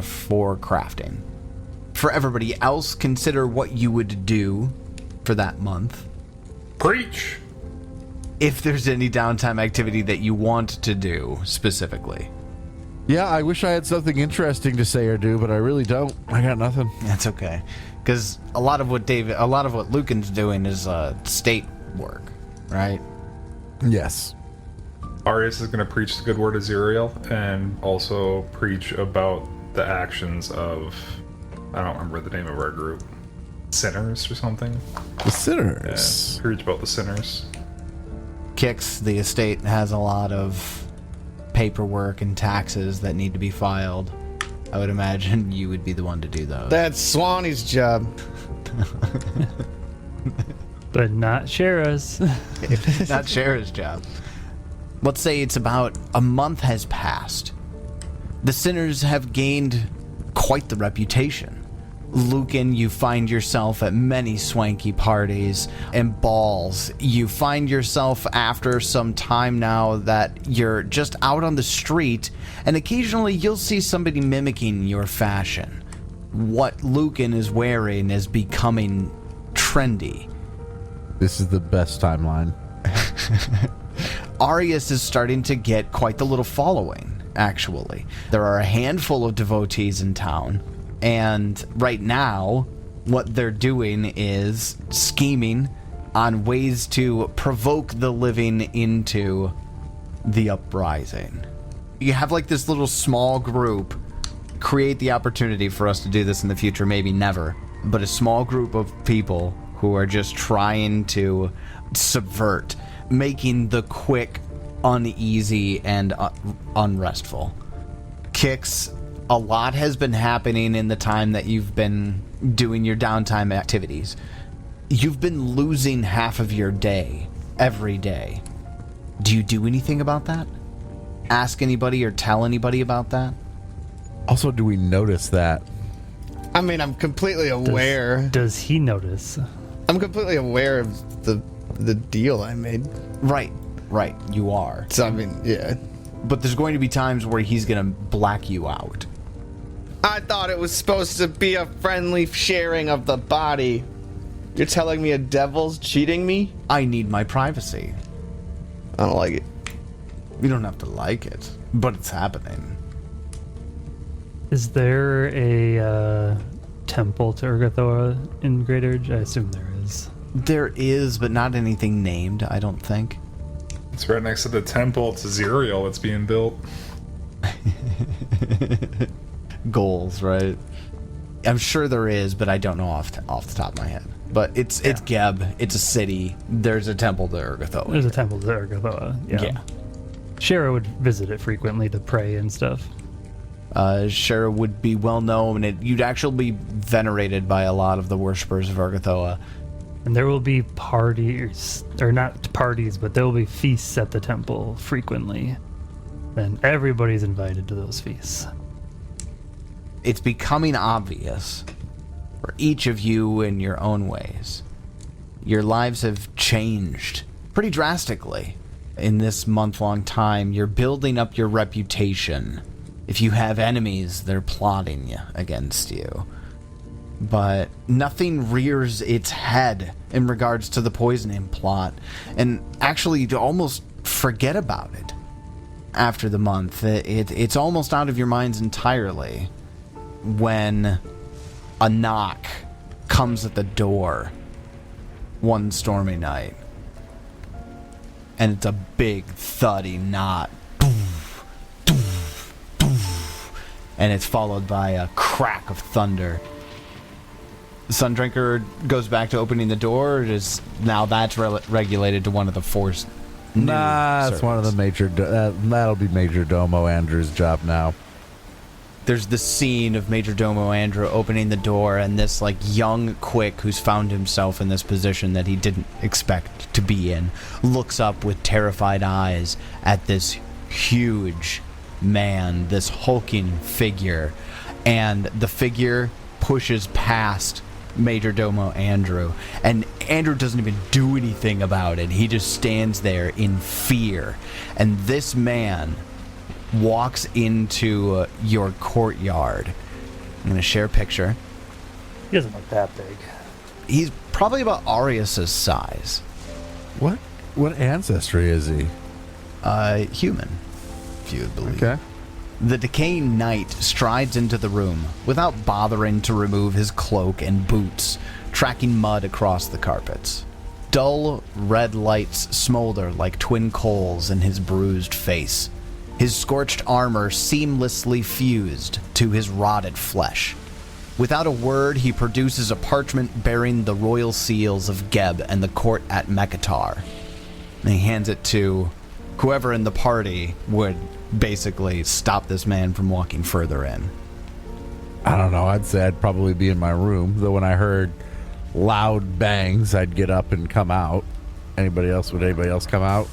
for crafting. For everybody else, consider what you would do for that month. Preach! If there's any downtime activity that you want to do specifically. Yeah, I wish I had something interesting to say or do, but I really don't. I got nothing. That's okay. Because a lot of what Lucan's doing is state work, right? Yes. Arius is going to preach the good word of Zerial and also preach about the actions of, I don't remember the name of our group, sinners or something. The sinners. Yeah, preach about the sinners. Kix, the estate has a lot of paperwork and taxes that need to be filed. I would imagine you would be the one to do those. That's Swanee's job. But not Shara's. Not Shara's job. Let's say it's about a month has passed. The sinners have gained quite the reputation. Lucan, you find yourself at many swanky parties and balls. You find yourself after some time now that you're just out on the street, and occasionally you'll see somebody mimicking your fashion. What Lucan is wearing is becoming trendy. This is the best timeline. Arius is starting to get quite the little following, actually. There are a handful of devotees in town. And right now, what they're doing is scheming on ways to provoke the living into the uprising. You have like this little small group create the opportunity for us to do this in the future, maybe never, but a small group of people who are just trying to subvert, making the quick uneasy and unrestful. Kix. A lot has been happening in the time that you've been doing your downtime activities. You've been losing half of your day, every day. Do you do anything about that? Ask anybody or tell anybody about that? Also, do we notice that? I mean, I'm completely aware. Does he notice? I'm completely aware of the deal I made. Right. Right, you are. So, I mean, yeah. But there's going to be times where he's going to black you out. I thought it was supposed to be a friendly sharing of the body. You're telling me a devil's cheating me? I need my privacy. I don't like it. You don't have to like it, but it's happening. Is there a temple to Urgathoa in Greydirge? I assume there is. There is, but not anything named, I don't think. It's right next to the temple to Zerial that's being built. Goals, right? I'm sure there is, but I don't know off the top of my head. But it's Geb. It's a city. There's a temple to Urgathoa. There's a temple to Urgathoa. Yeah. Shara would visit it frequently to pray and stuff. Shara would be well known. You'd actually be venerated by a lot of the worshippers of Urgathoa. And there will be parties, or not parties, but there will be feasts at the temple frequently. And everybody's invited to those feasts. It's becoming obvious for each of you in your own ways. Your lives have changed pretty drastically in this month-long time. You're building up your reputation. If you have enemies, they're plotting against you. But nothing rears its head in regards to the poisoning plot. And actually, you almost forget about it after the month. It's almost out of your minds entirely when a knock comes at the door one stormy night. And it's a big, thuddy knot. And it's followed by a crack of thunder. Sundrinker goes back to opening the door, or is now that's regulated to one of the forced Nah, it's one of the major... that'll be Major Domo Andrew's job now. There's the scene of Major Domo Andrew opening the door, and this young quick who's found himself in this position that he didn't expect to be in looks up with terrified eyes at this huge man, this hulking figure, and the figure pushes past Major Domo Andrew, and Andrew doesn't even do anything about it. He just stands there in fear, and this man walks into your courtyard. I'm going to share a picture. He doesn't look that big. He's probably about Arius's size. What ancestry is he? Human, if you would believe. Okay. The decaying knight strides into the room without bothering to remove his cloak and boots, tracking mud across the carpets. Dull red lights smolder like twin coals in his bruised face. His scorched armor seamlessly fused to his rotted flesh. Without a word, he produces a parchment bearing the royal seals of Geb and the court at Mekatar. And he hands it to whoever in the party would basically stop this man from walking further in. I don't know. I'd say I'd probably be in my room, though when I heard loud bangs, I'd get up and come out. Would anybody else come out?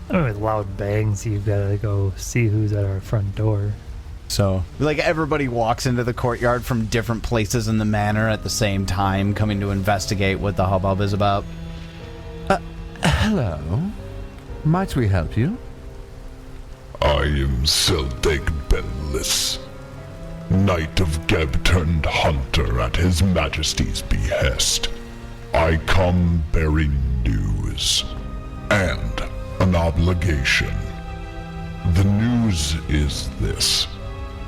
I don't know, with loud bangs, you've got to go see who's at our front door. So, everybody walks into the courtyard from different places in the manor at the same time, coming to investigate what the hubbub is about. Hello. Might we help you? I am Seldig Benlis, Knight of Geb turned hunter at His Majesty's behest. I come bearing news and an obligation. The news is this.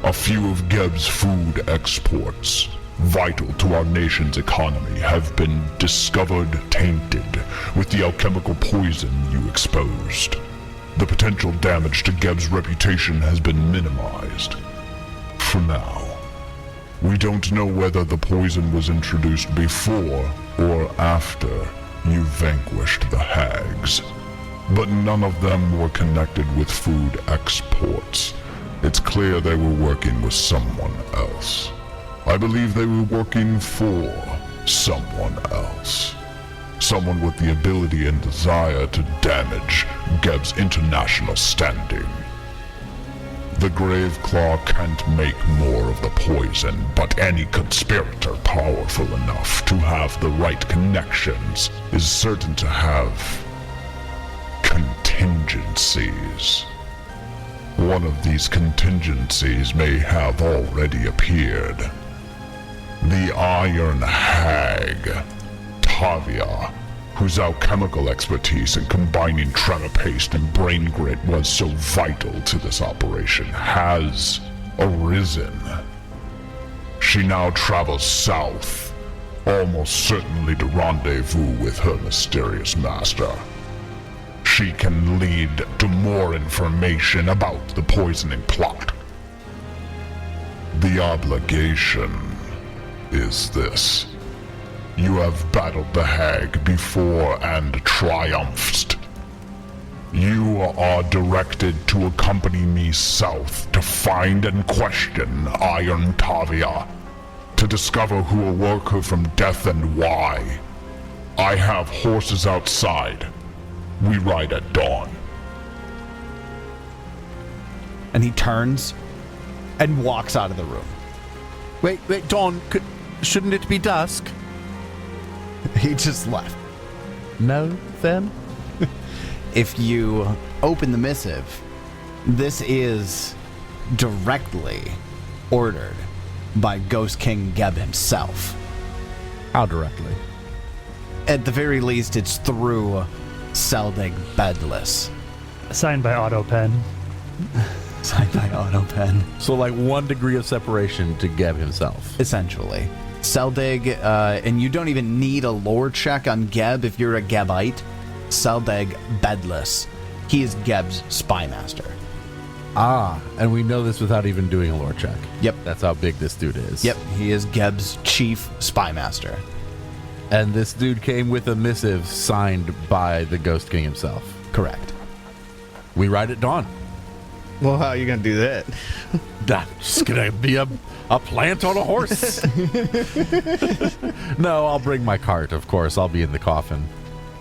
A few of Geb's food exports, vital to our nation's economy, have been discovered tainted with the alchemical poison you exposed. The potential damage to Geb's reputation has been minimized. For now. We don't know whether the poison was introduced before or after you vanquished the hags. But none of them were connected with food exports. It's clear they were working with someone else. I believe they were working for someone else. Someone with the ability and desire to damage Geb's international standing. The Graveclaw can't make more of the poison, but any conspirator powerful enough to have the right connections is certain to have contingencies. contingencies. One of these contingencies may have already appeared. The Iron Hag, Tavia, whose alchemical expertise in combining tremor paste and brain grit was so vital to this operation, has arisen. She now travels south, almost certainly to rendezvous with her mysterious master. She can lead to more information about the poisoning plot. The obligation is this. You have battled the hag before and triumphed. You are directed to accompany me south to find and question Iron Tavia, to discover who awoke her from death and why. I have horses outside. We ride at dawn. And he turns and walks out of the room. Wait, Dawn, shouldn't it be dusk? He just left. No, then? If you open the missive, this is directly ordered by Ghost King Geb himself. How directly? At the very least, it's through Seldig Bedless. Signed by AutoPen. Signed by AutoPen. So, like 1 degree of separation to Geb himself. Essentially. Seldig, and you don't even need a lore check on Geb if you're a Gebite. Seldig Bedless. He is Geb's spy master. Ah, and we know this without even doing a lore check. Yep. That's how big this dude is. Yep, he is Geb's chief spy master. And this dude came with a missive signed by the Ghost King himself. Correct. We ride at dawn. Well, how are you gonna do that? I'm just gonna be a plant on a horse. No, I'll bring my cart, of course. I'll be in the coffin.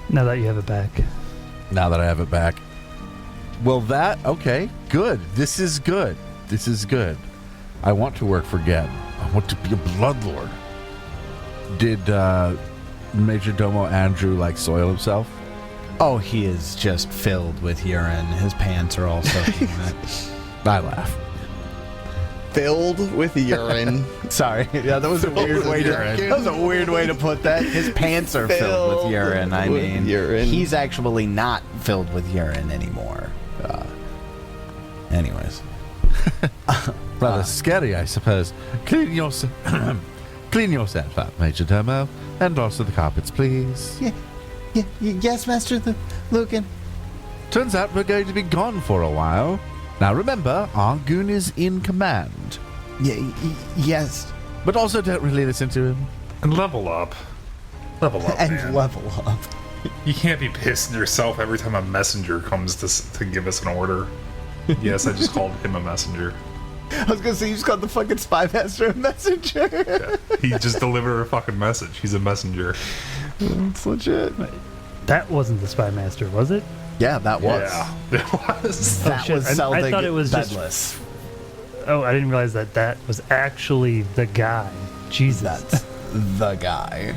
Now that you have it back. Now that I have it back. Well, okay, good. This is good. This is good. I want to work for Geb. I want to be a bloodlord. Did Major Domo Andrew soil himself? Oh, he is just filled with urine. His pants are all soaking wet. I laugh. Filled with urine. Sorry, yeah, that was a weird way to. That was a weird way to put that. His pants are filled with urine. I mean, he's actually not filled with urine anymore. Anyways, rather scary, I suppose. Clean yourself up, Major Domo, and also the carpets, please. Yes, Master Lucan. Turns out we're going to be gone for a while. Now remember, Argoon is in command. Yes. But also don't really listen to him. And level up. Level up, And man. level up. You can't be pissing yourself every time a messenger comes to give us an order. Yes, I just called him a messenger. I was gonna say you just called the fucking spy master a messenger. Yeah. He just delivered a fucking message. He's a messenger. It's legit. That wasn't the spy master, was it? Yeah, that was. Yeah, it was. That shit. was I Seldig thought it was just- Bedless. Oh, I didn't realize that was actually the guy. Jesus. That's the guy.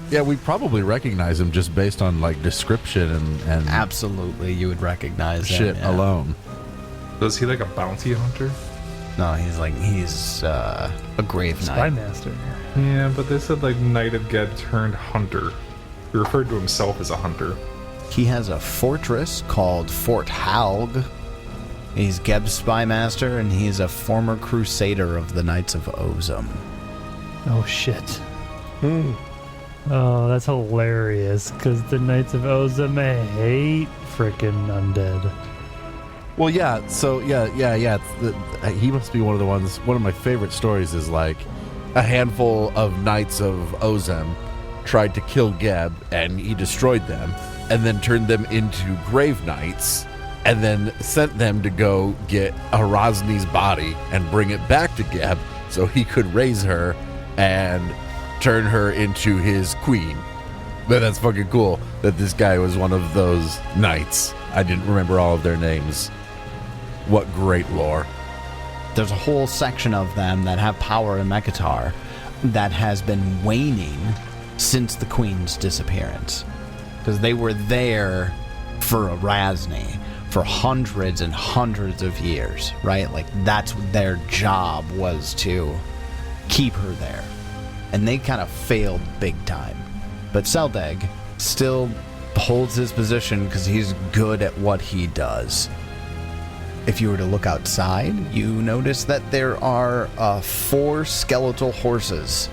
Yeah, we probably recognize him just based on description and Absolutely, you would recognize shit him, yeah. alone. Was he like a bounty hunter? No, he's a grave Spy knight. master. Yeah, but they said Knight of Geb turned hunter. He referred to himself as a hunter. He has a fortress called Fort Halg. He's Geb's spy master, and he's a former crusader of the Knights of Ozum. Oh shit. Oh, that's hilarious. Because the Knights of Ozum hate frickin' undead. Well, yeah. So yeah. He must be one of the ones. One of my favorite stories is a handful of Knights of Ozem tried to kill Geb, and he destroyed them, and then turned them into grave knights, and then sent them to go get Arasni's body and bring it back to Geb so he could raise her and turn her into his queen. But that's fucking cool that this guy was one of those knights. I didn't remember all of their names. What great lore. There's a whole section of them that have power in Mekatar that has been waning since the Queen's disappearance. Because they were there for a Rasni for hundreds and hundreds of years, right? Like, that's their job, was to keep her there. And they kind of failed big time. But Seldeg still holds his position because he's good at what he does. If you were to look outside, you notice that there are 4 skeletal horses.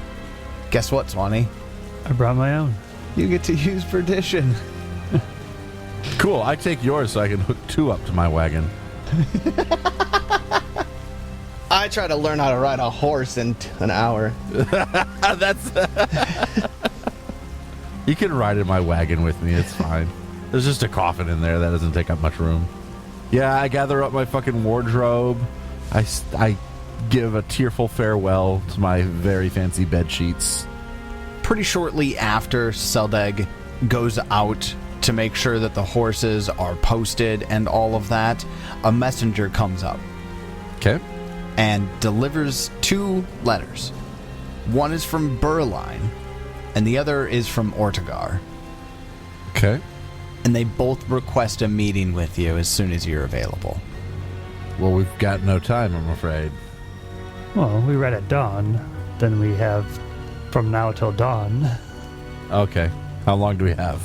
Guess what, Swanee? I brought my own. You get to use perdition. Cool. I take yours so I can hook 2 up to my wagon. I try to learn how to ride a horse in an hour. That's. You can ride in my wagon with me. It's fine. There's just a coffin in there that doesn't take up much room. Yeah, I gather up my fucking wardrobe. I give a tearful farewell to my very fancy bed sheets. Pretty shortly after Seldeg goes out to make sure that the horses are posted and all of that, a messenger comes up. Okay. And delivers 2 letters. One is from Berline, and the other is from Ortegar. Okay. And they both request a meeting with you as soon as you're available. Well, we've got no time, I'm afraid. Well, we read at dawn. Then we have from now till dawn. Okay. How long do we have?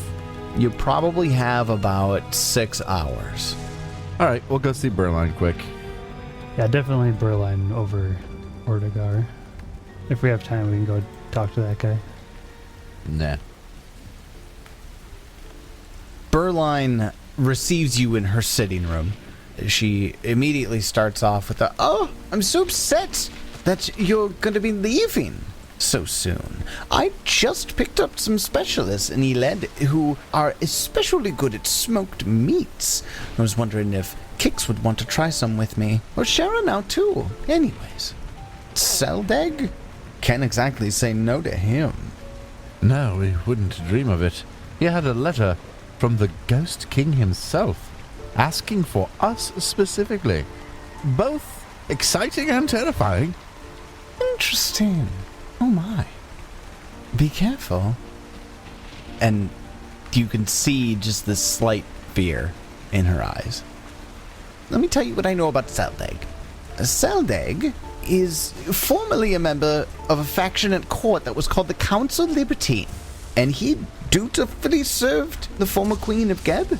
You probably have about 6 hours. All right, we'll go see Berline quick. Yeah, definitely Berline over Ortegar. If we have time, we can go talk to that guy. Nah. Berline receives you in her sitting room. She immediately starts off with "Oh, I'm so upset that you're going to be leaving so soon. I just picked up some specialists in Yled who are especially good at smoked meats. I was wondering if Kix would want to try some with me, or Shara now too. Anyways, Seldeg? Can't exactly say no to him." No, we wouldn't dream of it. He had a letter from the Ghost King himself, asking for us specifically. Both exciting and terrifying. Interesting. Oh my. Be careful. And you can see just this slight fear in her eyes. Let me tell you what I know about Seldeg. Seldeg is formerly a member of a faction at court that was called the Council Libertine, and he dutifully served the former Queen of Geb.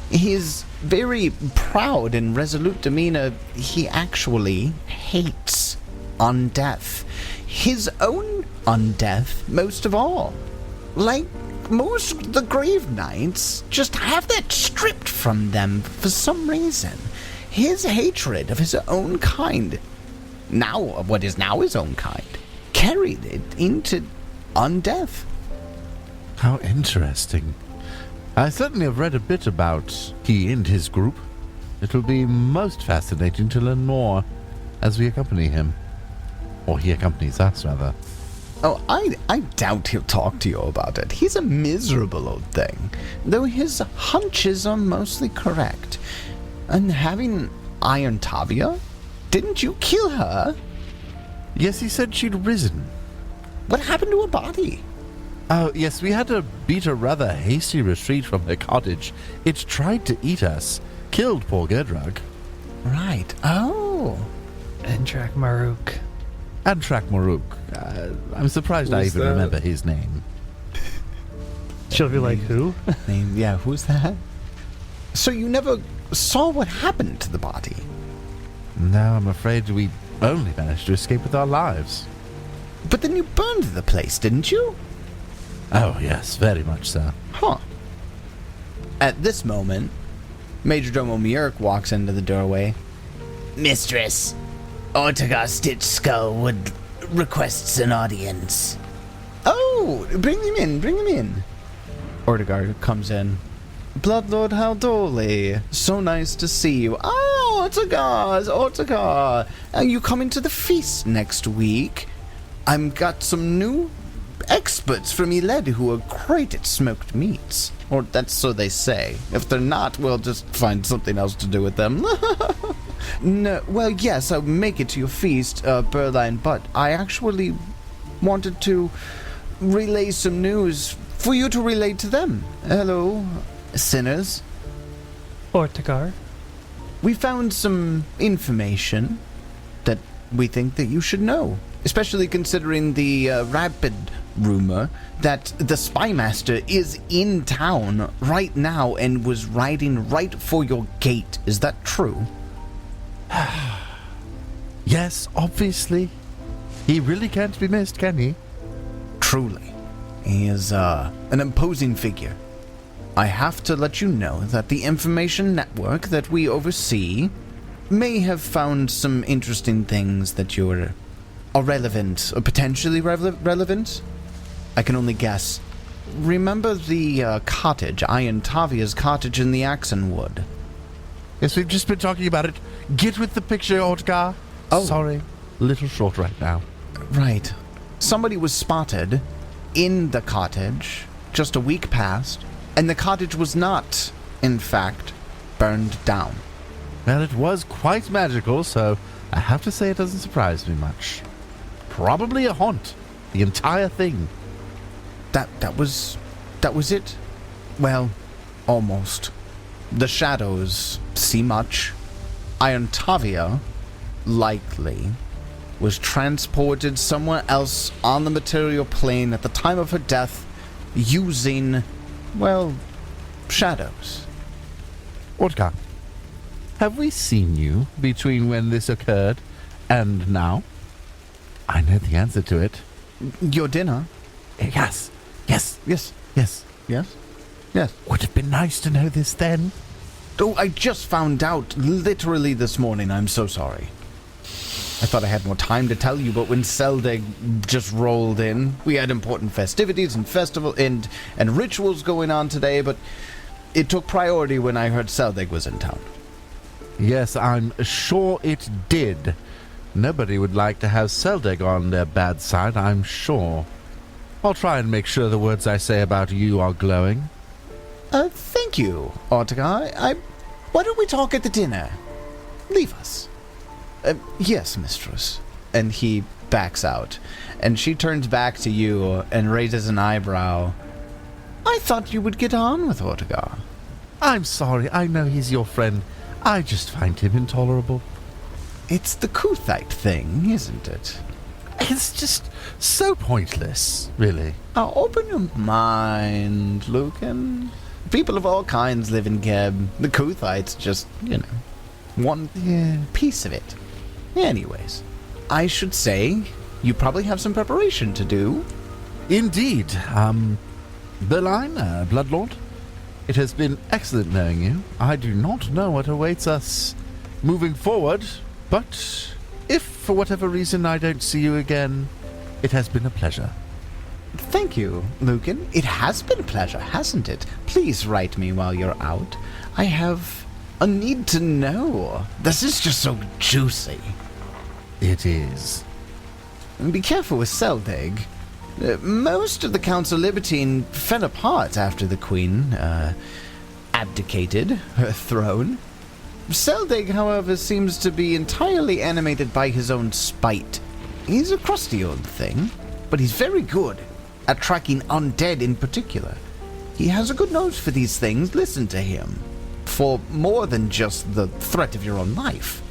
His very proud and resolute demeanor, he actually hates undeath. His own undeath, most of all. Like most of the Grave Knights, just have that stripped from them for some reason. His hatred of his own kind, now what is now his own kind, carried it into undeath. How interesting. I certainly have read a bit about he and his group. It will be most fascinating to learn more as we accompany him. Or he accompanies us, rather. Oh, I doubt he'll talk to you about it. He's a miserable old thing, though his hunches are mostly correct. And having Iron Tavia? Didn't you kill her? Yes, he said she'd risen. What happened to her body? Oh, yes, we had to beat a rather hasty retreat from her cottage. It tried to eat us. Killed poor Greydirge. Right. Oh. And Track Maruk. And Track Maruk. I'm surprised I Who's even that? remember his name. She'll be like, who? Yeah, who's that? So you never saw what happened to the body? No, I'm afraid we only managed to escape with our lives. But then you burned the place, didn't you? Oh, yes, very much so. Huh. At this moment, Majordomo Murk walks into the doorway. Mistress, Ortegar Stitchskull requests an audience. Oh, bring him in, bring him in. Ortegar comes in. Bloodlord Haldole, so nice to see you. Oh, Ortegar. Are you coming to the feast next week? I've got some new experts from Yled who are great at smoked meats. Or that's so they say. If they're not, we'll just find something else to do with them. No, well, yes, I'll make it to your feast, Berline, but I actually wanted to relay some news for you to relay to them. Hello, sinners. Ortikar. We found some information that we think that you should know, especially considering the rapid rumor that the Spymaster is in town right now and was riding right for your gate. Is that true? Yes, obviously. He really can't be missed, can he? Truly. He is an imposing figure. I have to let you know that the information network that we oversee may have found some interesting things that are relevant, or potentially relevant. I can only guess. Remember the cottage, Iron Tavia's cottage in the Axonwood? Yes, we've just been talking about it. Get with the picture, Ortgar. Oh. Sorry. A little short right now. Right. Somebody was spotted in the cottage just a week past, and the cottage was not, in fact, burned down. Well, it was quite magical, so I have to say it doesn't surprise me much. Probably a haunt. The entire thing. That was it? Well, almost. The shadows see much. Iron Tavia, likely, was transported somewhere else on the material plane at the time of her death using, well, shadows. Ortgar, have we seen you between when this occurred and now? I know the answer to it. Your dinner? Yes. Yes. Yes. Yes. Yes? Yes. Would have been nice to know this then. Oh, I just found out literally this morning. I'm so sorry. I thought I had more time to tell you, but when Seldeg just rolled in, we had important festivities and festival and rituals going on today, but it took priority when I heard Seldeg was in town. Yes, I'm sure it did. Nobody would like to have Seldeg on their bad side, I'm sure. I'll try and make sure the words I say about you are glowing. Thank you, Ortega. Why don't we talk at the dinner? Leave us. Yes, mistress. And he backs out. And she turns back to you and raises an eyebrow. I thought you would get on with Ortega. I'm sorry, I know he's your friend. I just find him intolerable. It's the Kuthite thing, isn't it? It's just so pointless, really. Now, open your mind, Lucan. People of all kinds live in Geb. The Kuthites just, one piece of it. Anyways, I should say you probably have some preparation to do. Indeed. Berline, Bloodlord, it has been excellent knowing you. I do not know what awaits us moving forward, but if for whatever reason I don't see you again, it has been a pleasure. Thank you, Lucan. It has been a pleasure, hasn't it? Please write me while you're out. I have a need to know. This is just so juicy. It is. And be careful with Seldeg. Most of the Council Libertine fell apart after the Queen abdicated her throne. Seldeg, however, seems to be entirely animated by his own spite. He's a crusty old thing, but he's very good at tracking undead in particular. He has a good nose for these things. Listen to him. For more than just the threat of your own life.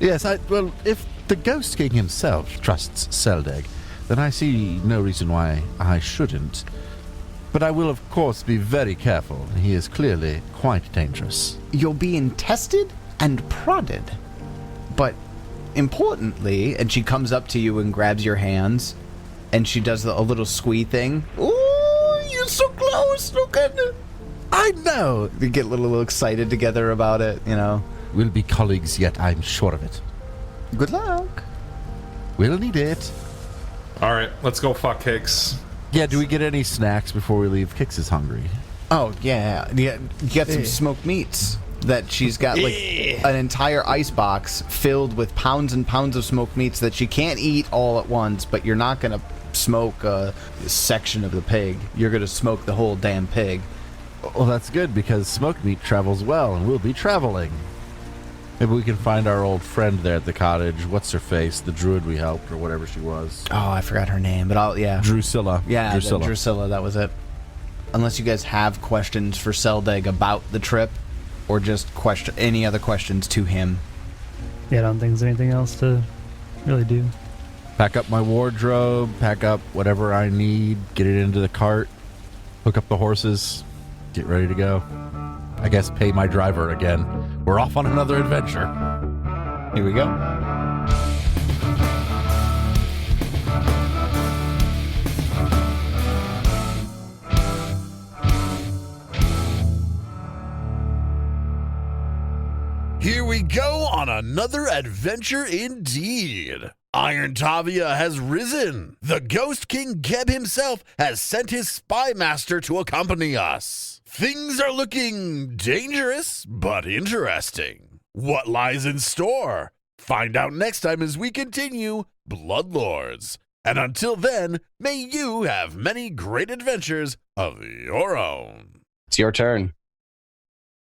Yes, well, if the Ghost King himself trusts Seldeg, then I see no reason why I shouldn't. But I will, of course, be very careful. He is clearly quite dangerous. You're being tested and prodded. But importantly, and she comes up to you and grabs your hands, and she does a little squee thing. Ooh, you're so close, Lucan. I know. We get a little excited together about it, We'll be colleagues yet, I'm sure of it. Good luck. We'll need it. All right, let's go fuck cakes. Yeah, do we get any snacks before we leave? Kix is hungry. Oh, yeah. You got some smoked meats that she's got, like, an entire ice box filled with pounds and pounds of smoked meats that she can't eat all at once, but you're not going to smoke a section of the pig. You're going to smoke the whole damn pig. Well, that's good, because smoked meat travels well, and we'll be traveling. Maybe we can find our old friend there at the cottage. What's her face? The druid we helped, or whatever she was. Oh, I forgot her name, but Drusilla. Yeah, Drusilla, that was it. Unless you guys have questions for Seldeg about the trip, or just any other questions to him? Yeah, I don't think there's anything else to really do. Pack up my wardrobe, pack up whatever I need, get it into the cart, hook up the horses, get ready to go. I guess pay my driver again. We're off on another adventure. Here we go. Here we go on another adventure indeed. Iron Tavia has risen. The Ghost King Geb himself has sent his spy master to accompany us. Things are looking dangerous, but interesting. What lies in store? Find out next time as we continue Bloodlords. And until then, may you have many great adventures of your own. It's your turn.